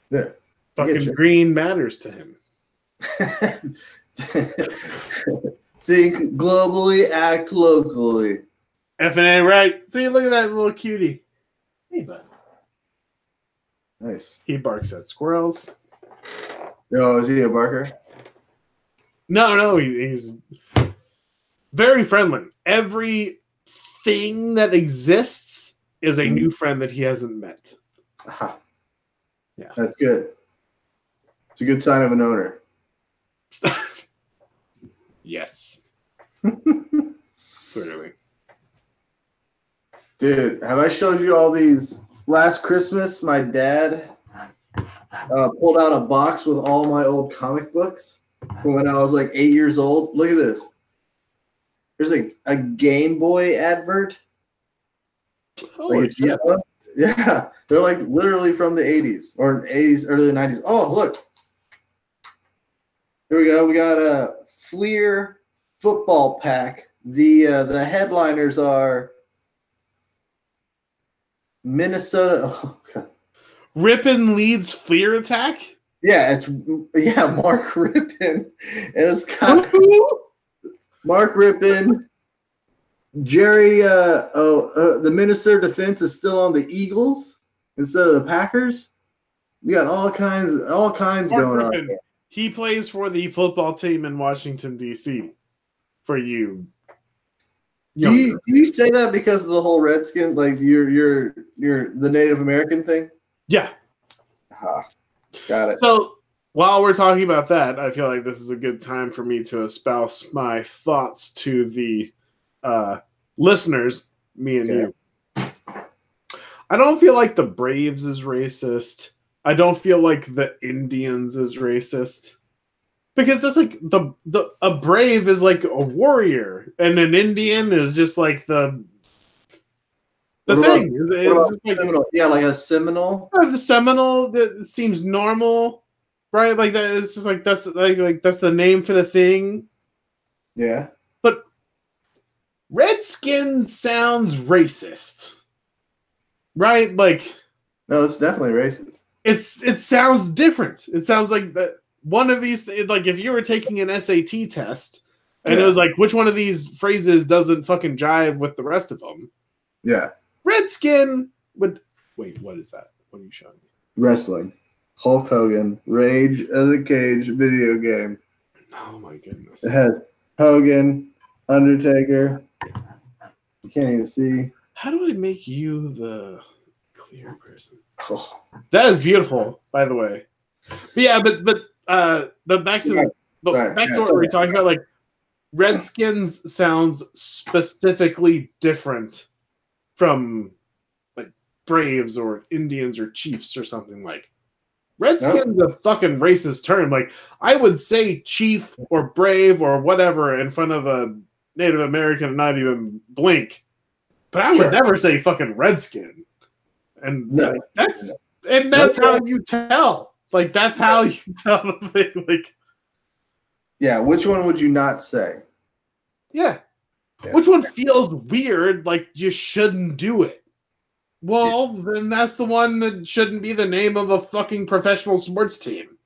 Yeah. Fucking green matters to him. Think globally, act locally. F&A right. See, look at that little cutie. Hey, bud. Nice. He barks at squirrels. Oh, is he a barker? No, he's very friendly. Everything that exists is a new friend that he hasn't met. Aha. Yeah. That's good. It's a good sign of an owner. Yes. Clearly. Dude, have I showed you all these? Last Christmas, my dad pulled out a box with all my old comic books from when I was like 8 years old. Look at this. There's a Game Boy advert. Oh, yeah. They're like literally from the 80s or 80s, early 90s. Oh, look. Here we go. We got a Fleer football pack. The headliners are Minnesota. Oh, God. Rippin leads Fleer attack? Yeah, Mark Rippin. And it's got Mark Rippin. Jerry, the Minister of Defense is still on the Eagles instead of the Packers. You got all kinds Mark going Rippin, on. He plays for the football team in Washington, D.C. For you. Do you say that because of the whole Redskin, like you're the Native American thing? Yeah. Got it. So while we're talking about that, I feel like this is a good time for me to espouse my thoughts to the listeners, me and you. I don't feel like the Braves is racist. I don't feel like the Indians is racist. Because that's like a brave is like a warrior, and an Indian is just like the thing. Like a Seminole. The Seminole that seems normal, right? Like that. It's just like that's like that's the name for the thing. Yeah. But Redskin sounds racist, right? Like no, it's definitely racist. It sounds different. It sounds like that. One of these, like if you were taking an SAT test and it was like, which one of these phrases doesn't fucking jive with the rest of them? Yeah. Redskin would. Wait, what is that? What are you showing me? Wrestling. Hulk Hogan. Rage of the Cage video game. Oh my goodness. It has Hogan, Undertaker. You can't even see. How do I make you the clear person? Oh. That is beautiful, by the way. But yeah, but back to what we're talking about. Like, Redskins sounds specifically different from like Braves or Indians or Chiefs or something. Like, Redskins a fucking racist term. Like, I would say Chief or Brave or whatever in front of a Native American and not even blink. But I would never say fucking Redskin. And like, that's how you tell. Like, that's how you tell the thing. Like, yeah, which one would you not say? Yeah. Which one feels weird, like you shouldn't do it? Well, then that's the one that shouldn't be the name of a fucking professional sports team.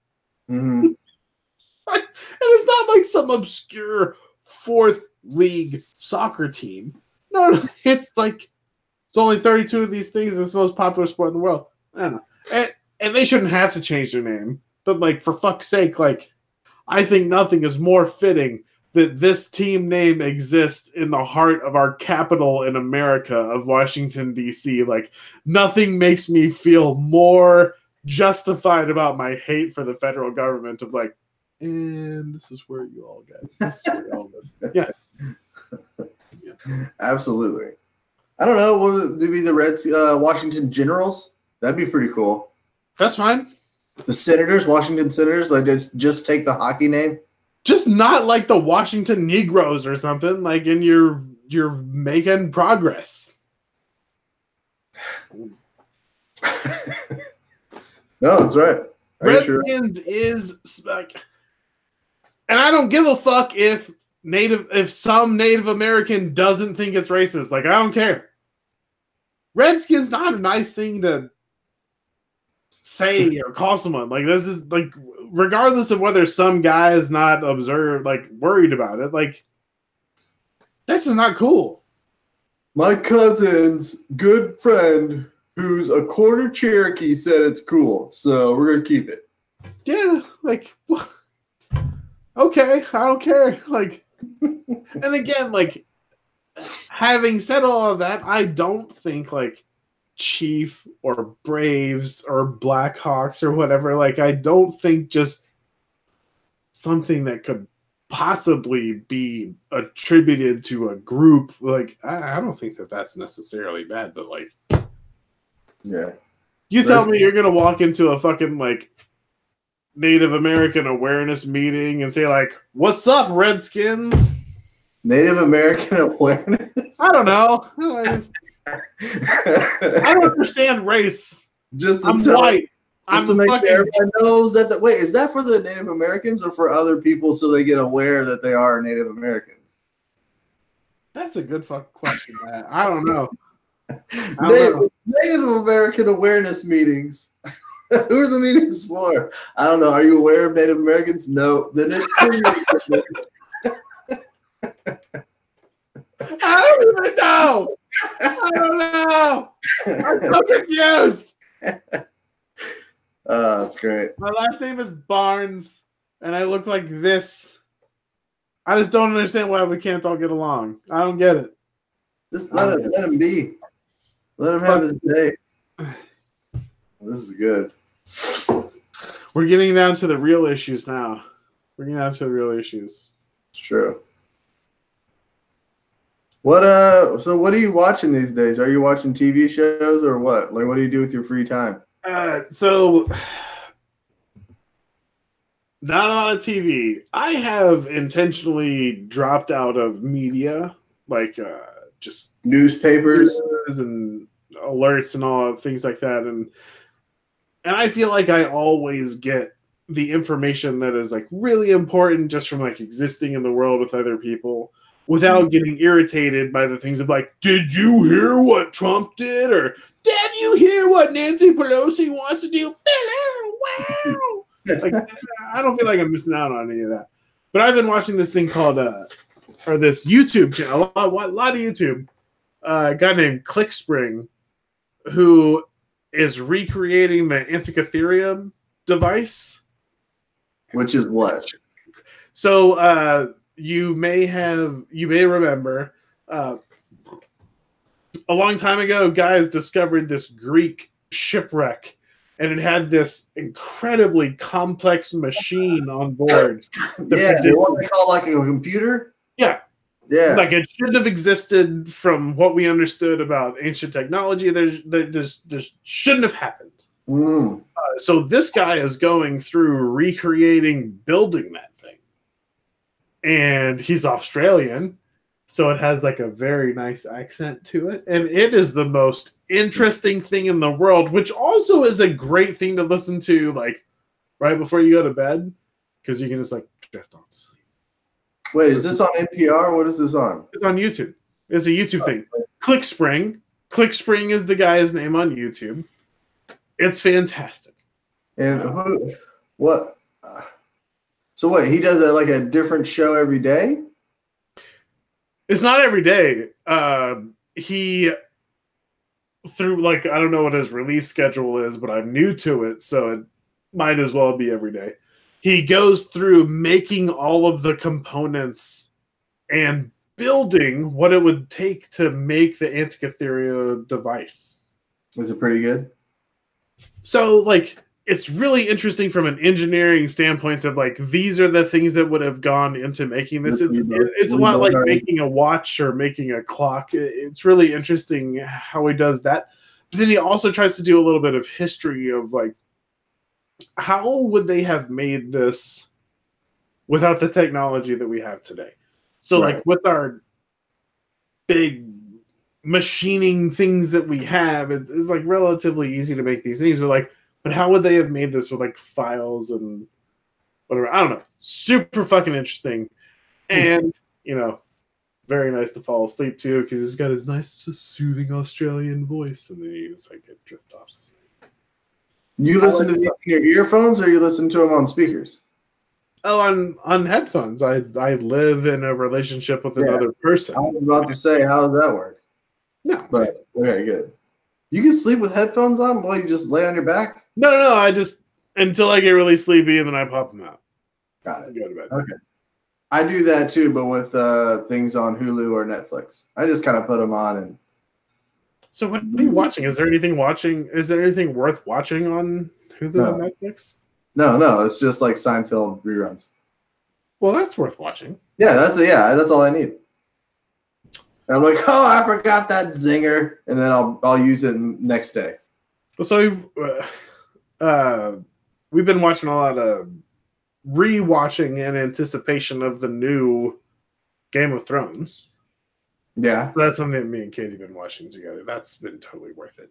Mm-hmm. And it's not like some obscure fourth league soccer team. No, it's like it's only 32 of these things. It's the most popular sport in the world. I don't know. And they shouldn't have to change their name. But like, for fuck's sake, like, I think nothing is more fitting that this team name exists in the heart of our capital in America of Washington, D.C. Like, nothing makes me feel more justified about my hate for the federal government of like, and this is where you all guys, this is where you all live. Yeah. Absolutely. I don't know. What would it be? The Washington Generals? That'd be pretty cool. That's fine. The Senators, Washington Senators, like just take the hockey name. Just not like the Washington Negroes or something. Like, and you're making progress. No, that's right. Redskins is like, and I don't give a fuck if some Native American doesn't think it's racist. Like, I don't care. Redskins not a nice thing to say or call someone. Like, this is like, regardless of whether some guy is not worried about it, like, this is not cool. My cousin's good friend who's a quarter Cherokee said it's cool, so we're gonna keep it. Yeah, like, okay, I don't care. Like, and again, like, having said all of that, I don't think like Chief or Braves or Blackhawks or whatever, like, I don't think just something that could possibly be attributed to a group, like, I don't think that that's necessarily bad, but like, yeah, you tell me you're gonna walk into a fucking like Native American awareness meeting and say like, what's up, Redskins? Native American awareness? I don't know. I don't understand race. I'm white. Just to make sure everyone knows that. Wait, is that for the Native Americans or for other people so they get aware that they are Native Americans? That's a good fucking question, man. I don't know. Native American awareness meetings. Who are the meetings for? I don't know. Are you aware of Native Americans? No. Then it's for you. I don't even know. I don't know. I'm so confused. That's great. My last name is Barnes, and I look like this. I just don't understand why we can't all get along. I don't get it. Just let him be. Let him have his day. This is good. We're getting down to the real issues now. We're getting down to the real issues. It's true. So what are you watching these days? Are you watching TV shows or what? Like, what do you do with your free time? So not a lot of TV. I have intentionally dropped out of media, like just newspapers and alerts and all things like that, and I feel like I always get the information that is like really important just from like existing in the world with other people without getting irritated by the things of like, did you hear what Trump did? Or did you hear what Nancy Pelosi wants to do? Wow. Like, I don't feel like I'm missing out on any of that. But I've been watching this thing called, or this YouTube channel, a lot of YouTube, a guy named ClickSpring, who is recreating the Antikythera device. Which is what? So, you may remember a long time ago, guys discovered this Greek shipwreck, and it had this incredibly complex machine on board. Yeah, what they call like a computer? Yeah. Yeah. Like, it shouldn't have existed from what we understood about ancient technology. There's shouldn't have happened. Mm. So this guy is going through recreating building that thing. And he's Australian, So it has like a very nice accent to it. And it is the most interesting thing in the world, which also is a great thing to listen to like right before you go to bed. Because you can just like drift off to sleep. Wait, is this on NPR? What is this on? It's on YouTube. It's a YouTube thing. ClickSpring. ClickSpring is the guy's name on YouTube. It's fantastic. And what? So what? He does like a different show every day? It's not every day. He through like I don't know what his release schedule is, but I'm new to it, so it might as well be every day. He goes through making all of the components and building what it would take to make the Antikythera device. Is it pretty good? So, like, it's really interesting from an engineering standpoint of, like, these are the things that would have gone into making this. It's a lot like making a watch or making a clock. It's really interesting how he does that. But then he also tries to do a little bit of history of, like, how would they have made this without the technology that we have today? So, like, with our big machining things that we have, it's like relatively easy to make these things. But how would they have made this with like files and whatever? I don't know. Super fucking interesting. And, you know, very nice to fall asleep to because he's got his nice, soothing Australian voice. And then you just like get drift off. You listen to these in your earphones or you listen to them on speakers? Oh, on headphones. I live in a relationship with another person. I was about to say, how does that work? No. But, okay, good. You can sleep with headphones on while you just lay on your back? No. I just, until I get really sleepy and then I pop them out. Got it. Go to bed. Okay. I do that too, but with things on Hulu or Netflix. I just kind of put them on and. So what are you watching? Is there anything worth watching on Hulu and Netflix? No. It's just like Seinfeld reruns. Well, that's worth watching. Yeah, that's all I need. And I'm like, oh, I forgot that zinger, and then I'll use it next day. So we've been watching a lot of rewatching in anticipation of the new Game of Thrones. Yeah, that's something that me and Katie have been watching together. That's been totally worth it.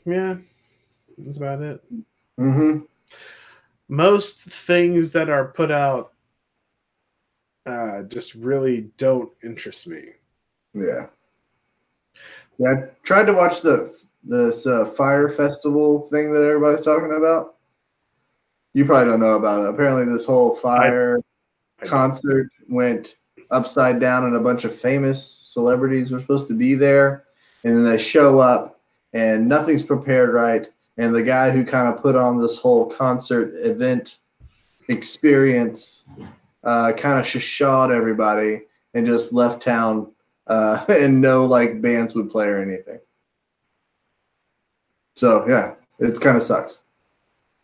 Yeah, that's about it. Mm-hmm. Most things that are put out just really don't interest me. Yeah. I tried to watch this Fire Festival thing that everybody's talking about. You probably don't know about it. Apparently, this whole fire concert went upside down, and a bunch of famous celebrities were supposed to be there, and then they show up, and nothing's prepared right. And the guy who kind of put on this whole concert event experience kind of shawed everybody and just left town, and no like bands would play or anything. So yeah, it kind of sucks.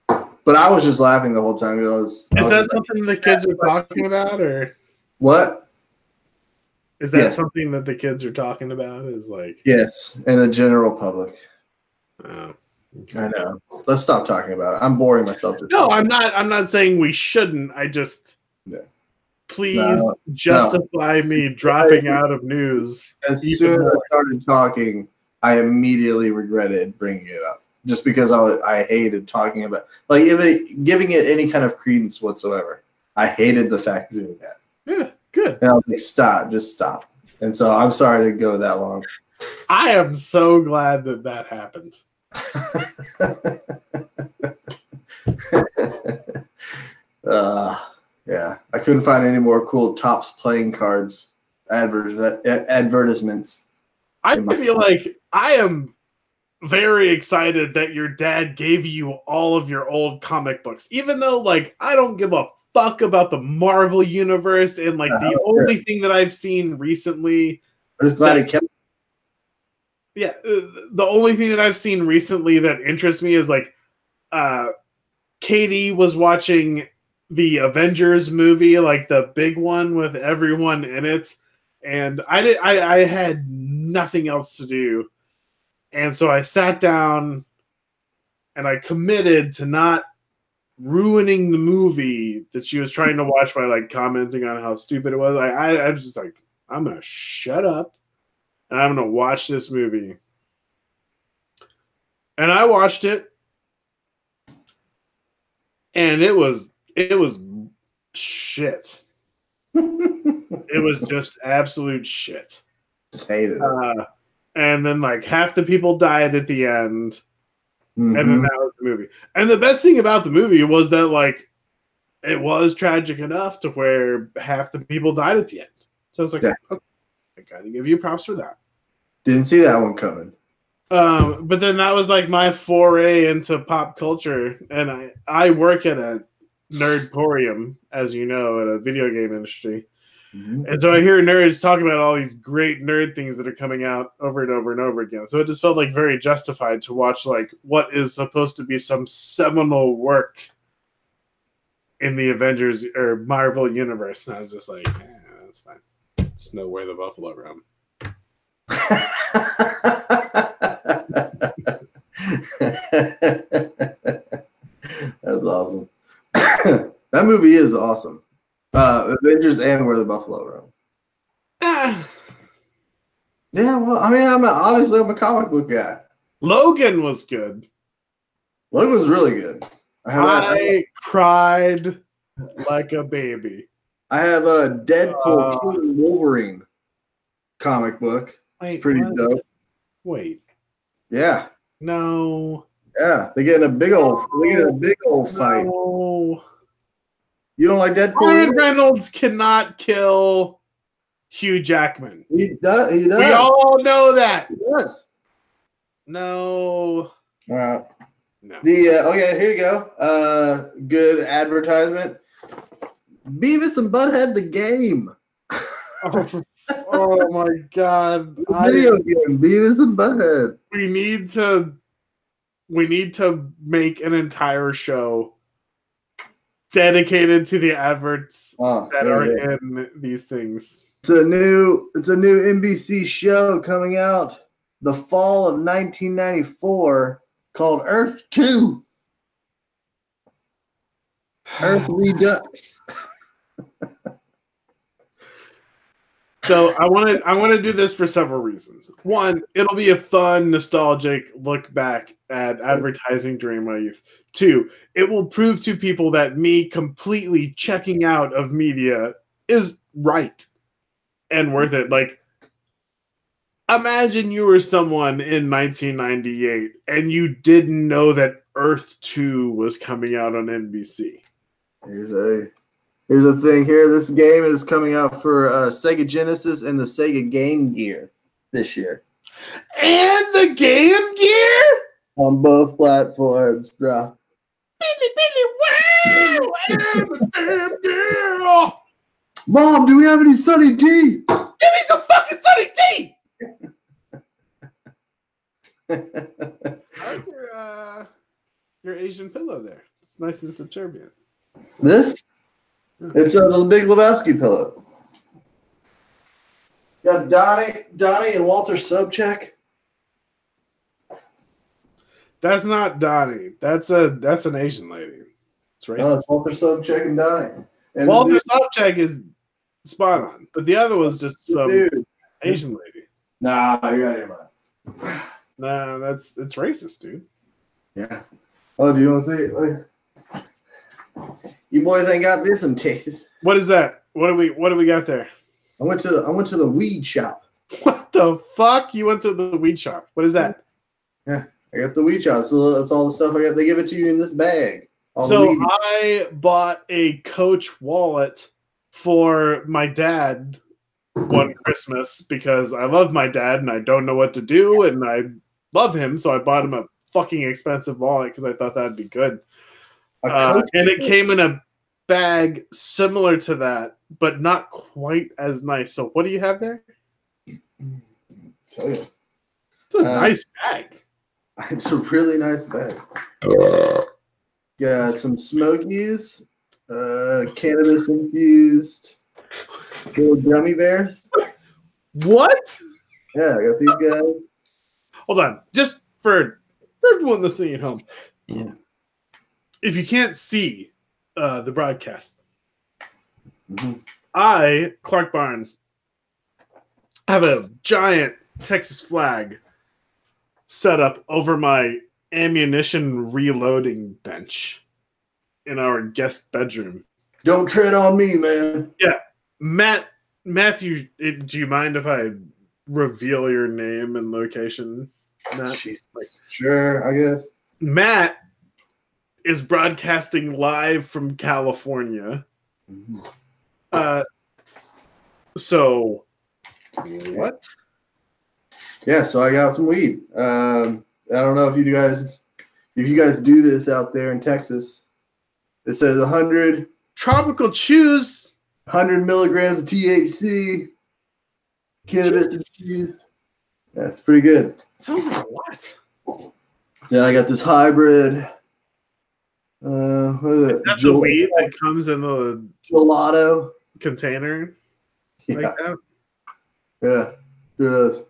But I was just laughing the whole time. Is that something the kids are talking about, or what? Is that something that the kids are talking about? Is like yes, and the general public. Oh. I know. Let's stop talking about it. I'm boring myself. No, I'm not. I'm not saying we shouldn't. I just please justify me dropping out of news. As soon as I started talking, I immediately regretted bringing it up, just because I hated talking about giving it any kind of credence whatsoever. I hated the fact of doing that. Yeah, good. And I was like, stop, just stop. And so I'm sorry to go that long. I am so glad that happened. Yeah, I couldn't find any more cool Topps playing cards advertisements. I feel like I am very excited that your dad gave you all of your old comic books, even though like I don't give a fuck about the Marvel universe, and like the only thing that I've seen recently. I'm just glad he kept. Yeah, the only thing that I've seen recently that interests me is like Katie was watching the Avengers movie, like the big one with everyone in it, and I had nothing else to do, and so I sat down and I committed to not ruining the movie that she was trying to watch by like commenting on how stupid it was. I was just like, I'm gonna shut up and I'm gonna watch this movie. And I watched it, and it was shit. It was just absolute shit. Just hated it. And then like half the people died at the end. Mm-hmm. And then that was the movie. And the best thing about the movie was that like it was tragic enough to where half the people died at the end. So I was like, okay, I gotta give you props for that. Didn't see that one coming. But then that was like my foray into pop culture, and I work at a nerdporium, as you know, at a video game industry. Mm-hmm. And so I hear nerds talk about all these great nerd things that are coming out over and over and over again. So it just felt like very justified to watch like what is supposed to be some seminal work in the Avengers or Marvel universe. And I was just like, that's fine. It's nowhere the Buffalo Roam. That's awesome. That movie is awesome. Avengers and Where the Buffalo Roam. Yeah, well, I mean, I'm a comic book guy. Logan was good. Logan was really good. I cried like a baby. I have a Deadpool King Wolverine comic book. It's pretty dope. Wait. Yeah. No. Yeah, they get in a big old fight. No. You don't like Deadpool? Ryan Reynolds cannot kill Hugh Jackman. He does. We all know that. He does. No. No. Okay, here you go. Good advertisement. Beavis and Butthead the game. Oh my god. Video game, Beavis and Butthead. We need to make an entire show dedicated to the adverts that are in these things. It's a new NBC show coming out the fall of 1994 called Earth 2. Earth Redux. So I want to do this for several reasons. One, it'll be a fun, nostalgic look back at advertising during my youth. Two, it will prove to people that me completely checking out of media is right and worth it. Like, imagine you were someone in 1998 and you didn't know that Earth 2 was coming out on NBC. Here's the thing here. This game is coming out for Sega Genesis and the Sega Game Gear this year. And the Game Gear? On both platforms, bro. Billy, wow! And the Game Gear! Mom, do we have any Sunny D? Give me some fucking Sunny D! I like your Asian pillow there. It's nice and subservient. This? It's the Big Lebowski pillows. Got Donnie and Walter Sobchak. That's not Donnie. That's an Asian lady. It's racist. Oh, it's Walter Sobchak and Donnie. And Walter Sobchak is spot on, but the other was just some Asian lady. Nah, you're out of your mind. Nah, it's racist, dude. Yeah. Oh, do you want to see it? Like, you boys ain't got this in Texas. What is that? What do we got there? I went to the weed shop. What the fuck? You went to the weed shop. What is that? Yeah, I got the weed shop. So that's all the stuff I got. They give it to you in this bag. So I bought a Coach wallet for my dad one Christmas because I love my dad and I don't know what to do and I love him, so I bought him a fucking expensive wallet because I thought that'd be good. And it came in a bag similar to that, but not quite as nice. So what do you have there? So it's a nice bag. It's a really nice bag. Got some Smokies, cannabis infused little gummy bears. What? Yeah, I got these guys. Hold on, just for everyone listening at home. Yeah. if you can't see the broadcast, Mhm. I, Clark Barnes, have a giant Texas flag set up over my ammunition reloading bench in our guest bedroom. Don't tread on me, man. Yeah, Matthew, do you mind if I reveal your name and location? Matt? Jesus. Sure, I guess. Matt is broadcasting live from California. So what? Yeah, so I got some weed. I don't know if you guys do this out there in Texas. It says 100 Tropical chews. 100 milligrams of THC, cannabis infused. Yeah, it's pretty good. Sounds like a lot. Then I got this hybrid. What is it? That's a weed that comes in the gelato container. Yeah, Like that. yeah, it is.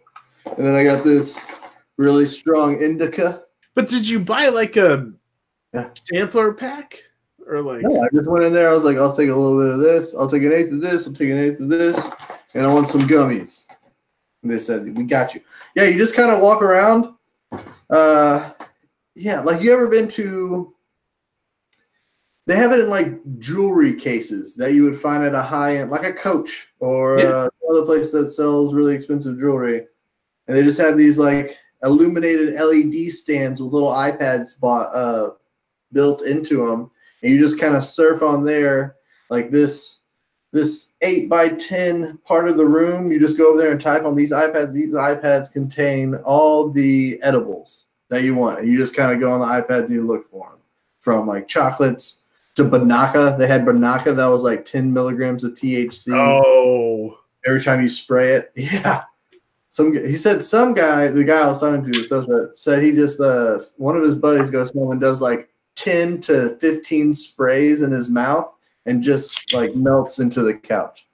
And then I got this really strong indica. But did you buy like a Yeah. sampler pack? Or like No, I just went in there. I was like, I'll take a little bit of this. I'll take an eighth of this. I'll take an eighth of this. And I want some gummies. And they said, we got you. Yeah, you just kind of walk around. Yeah, like you ever been to – they have it in like jewelry cases that you would find at a high-end – like a Coach or another place that sells really expensive jewelry. And they just have these like illuminated LED stands with little iPads built into them. And you just kind of surf on there, like this 8x10 part of the room. You just go over there and type on these iPads. These iPads contain all the edibles that you want. And you just kind of go on the iPads and you look for them. From like chocolates to Banaka. They had Banaka that was like 10 milligrams of THC. Oh. Every time you spray it. Yeah. He said some guy, the guy I was talking to, said he just, one of his buddies goes home and does like 10 to 15 sprays in his mouth and just like melts into the couch.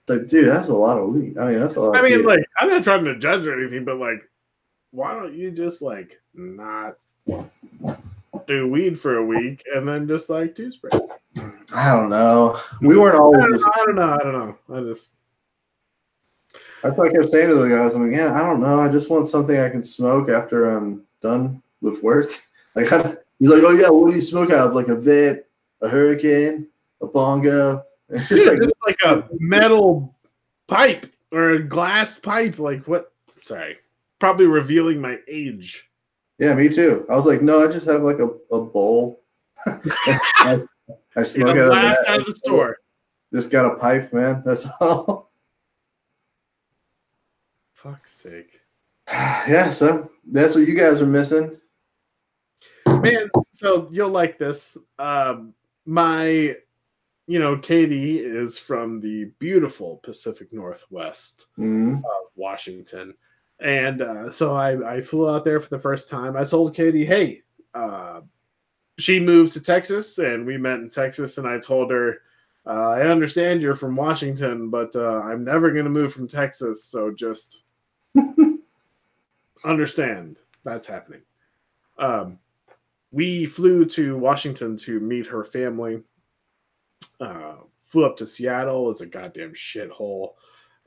Like, dude, that's a lot of weed. I mean, that's a lot. I mean, like, I'm not trying to judge or anything, but like, why don't you just like not do weed for a week and then just like do sprays? I don't know. We weren't always. I don't know. That's what I kept saying to the guys. I'm like, yeah, I don't know. I just want something I can smoke after I'm done with work. Like, he's like, oh yeah, what do you smoke out of? Like a vape, a hurricane, a bongo. Dude, it's like a metal pipe or a glass pipe. Like what? Sorry, probably revealing my age. Yeah, me too. I was like, no, I just have like a bowl. I smoke out of the store. Just got a pipe, man. That's all. Fuck's sake. Yeah, so that's what you guys are missing. Man, so you'll like this. My, Katie is from the beautiful Pacific Northwest of Washington. And so I flew out there for the first time. I told Katie, hey, she moved to Texas, and we met in Texas. And I told her, I understand you're from Washington, but I'm never going to move from Texas. So just understand that's happening. We flew to Washington to meet her family. Flew up to Seattle as a goddamn shithole,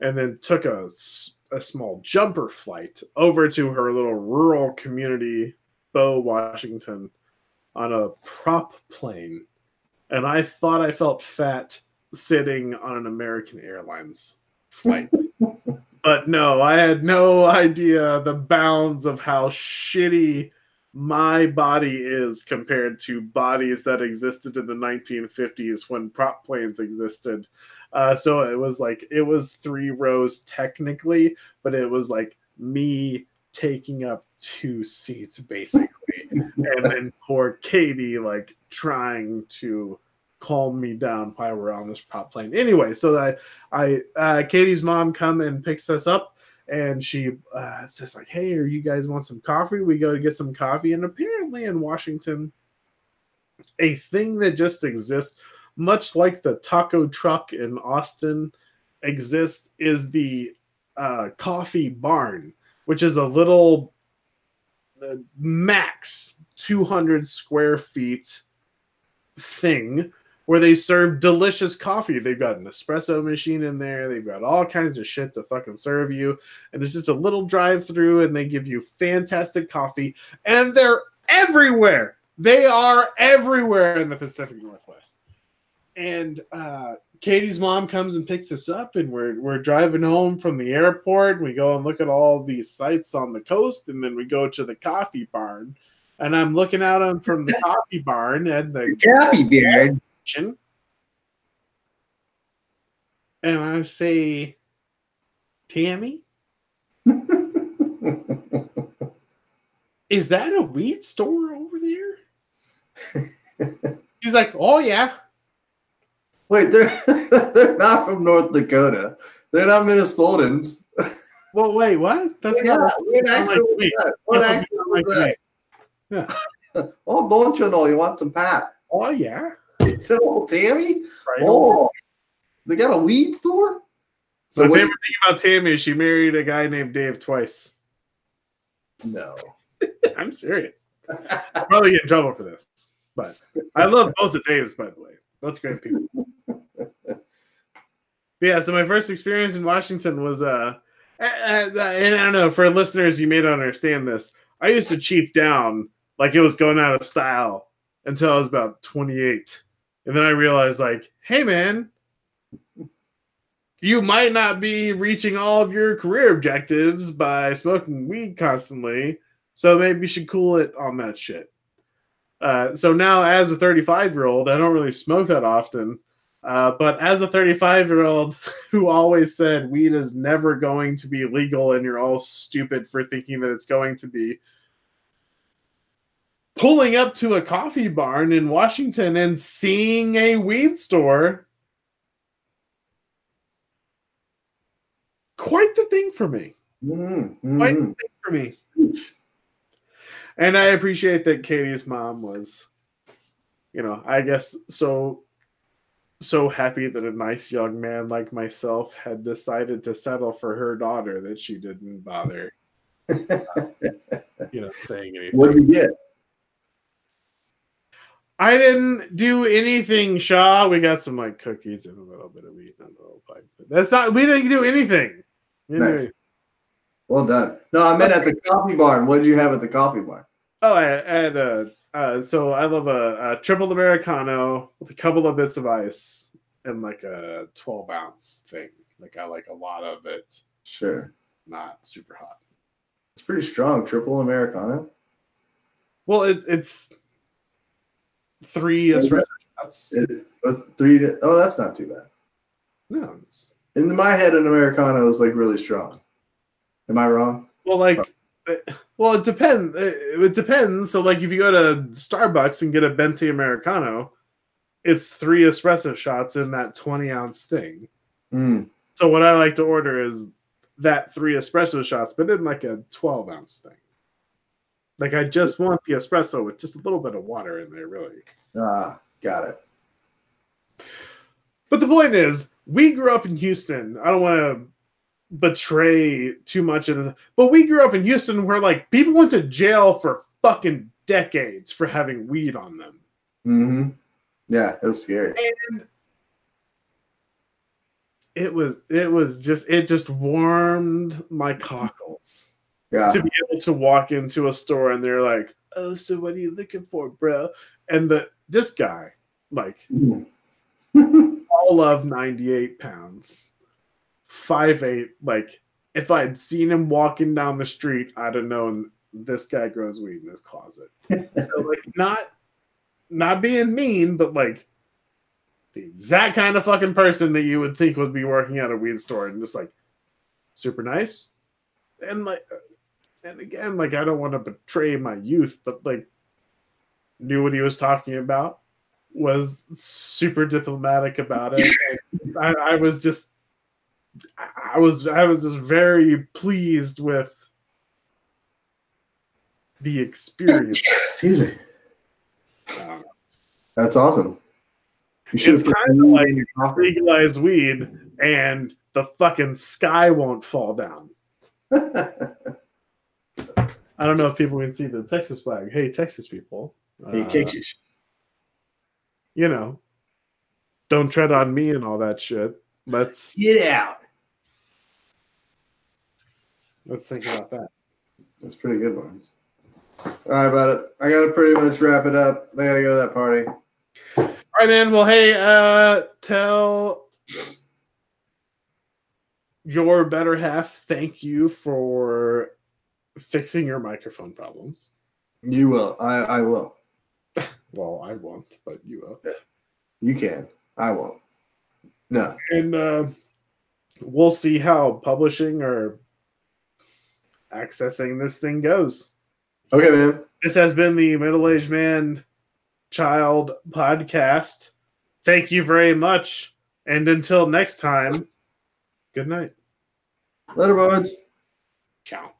and then took a small jumper flight over to her little rural community, Bow, Washington, on a prop plane. And I thought I felt fat sitting on an American Airlines flight. But no, I had no idea the bounds of how shitty my body is compared to bodies that existed in the 1950s when prop planes existed. So it was 3 rows technically, but it was like me taking up 2 seats basically. And then poor Katie like trying to calm me down while we're on this prop plane. Anyway, so Katie's mom come and picks us up, and she says like, hey, are you guys want some coffee? We go to get some coffee. And apparently in Washington, a thing that just exists, much like the taco truck in Austin exists, is the coffee barn, which is a little max 200 square feet thing where they serve delicious coffee. They've got an espresso machine in there. They've got all kinds of shit to fucking serve you. And it's just a little drive-through, and they give you fantastic coffee. And they're everywhere. They are everywhere in the Pacific Northwest. And Katie's mom comes and picks us up, and we're driving home from the airport. And we go and look at all these sites on the coast, and then we go to the coffee barn. And I'm looking at them from the coffee barn and the coffee beard. And I say, Tammy, is that a weed store over there? She's like, oh, yeah. Wait, they're not from North Dakota. They're not Minnesotans. Well, wait, what? That's Yeah, not what accent was that? What accent was that? Yeah. Oh, don't you know? You want some Pat? Oh, yeah. It's old Tammy? Right. Oh, they got a weed store? So So my what- favorite thing about Tammy is she married a guy named Dave twice. No. I'm serious. I'll probably get in trouble for this. But I love both the Daves, by the way. Both great people. But yeah, so my first experience in Washington was, and I don't know, for listeners, you may not understand this. I used to chief down like it was going out of style until I was about 28. And then I realized, like, hey, man, you might not be reaching all of your career objectives by smoking weed constantly. So maybe you should cool it on that shit. So now, as a 35-year-old, I don't really smoke that often. But as a 35-year-old who always said weed is never going to be legal and you're all stupid for thinking that it's going to be, pulling up to a coffee barn in Washington and seeing a weed store, quite the thing for me. Mm-hmm. Quite the thing for me. And I appreciate that Katie's mom was, I guess so happy that a nice young man like myself had decided to settle for her daughter that she didn't bother, saying anything. What did you get? I didn't do anything, Shaw. We got some like cookies and a little bit of weed and a little pipe. We didn't do anything. Nice. Well done. No, I meant at the coffee barn. What did you have at the coffee barn? Oh, I had so I love a triple Americano with a couple of bits of ice and like a 12-ounce thing. Like I like a lot of it. Sure. Not super hot. It's pretty strong. Triple Americano. Well, it's 3 espresso shots. It was 3. Oh, that's not too bad. No, In my head, an Americano is like really strong. Am I wrong? well, it depends. It depends. So, like, if you go to Starbucks and get a Venti Americano, it's 3 espresso shots in that 20-ounce thing. Mm. So, what I like to order is that 3 espresso shots, but in like a 12-ounce thing. Like, I just want the espresso with just a little bit of water in there, really. Ah, got it. But the point is, we grew up in Houston. I don't want to betray too much of this, but we grew up in Houston where, like, people went to jail for fucking decades for having weed on them. Mm-hmm. Yeah, it was scary. And it just warmed my cockles. Yeah. To be able to walk into a store and they're like, "Oh, so what are you looking for, bro?" And this guy, like, all of 98 pounds, 5'8", like, if I'd seen him walking down the street, I'd have known this guy grows weed in his closet. So, like, not being mean, but like the exact kind of fucking person that you would think would be working at a weed store, and just like super nice. And like, and again, like, I don't want to betray my youth, but like, knew what he was talking about, was super diplomatic about it. And I was just very pleased with the experience. Excuse me. That's awesome. You should It's kind of like legalize weed and the fucking sky won't fall down. I don't know if people can see the Texas flag. Hey, Texas people. Hey, Texas. you know, don't tread on me and all that shit. Let's Get out. think about that. That's pretty good ones. All right, about it. I gotta pretty much wrap it up. I gotta go to that party. All right, man. Well, hey, tell your better half thank you for fixing your microphone problems. You will. I will. Well, I won't, but you will. You can. I won't. No. And we'll see how publishing or accessing this thing goes. Okay, man. This has been the Middle-Aged Man Child podcast. Thank you very much. And until next time, good night. Later, buds. Ciao.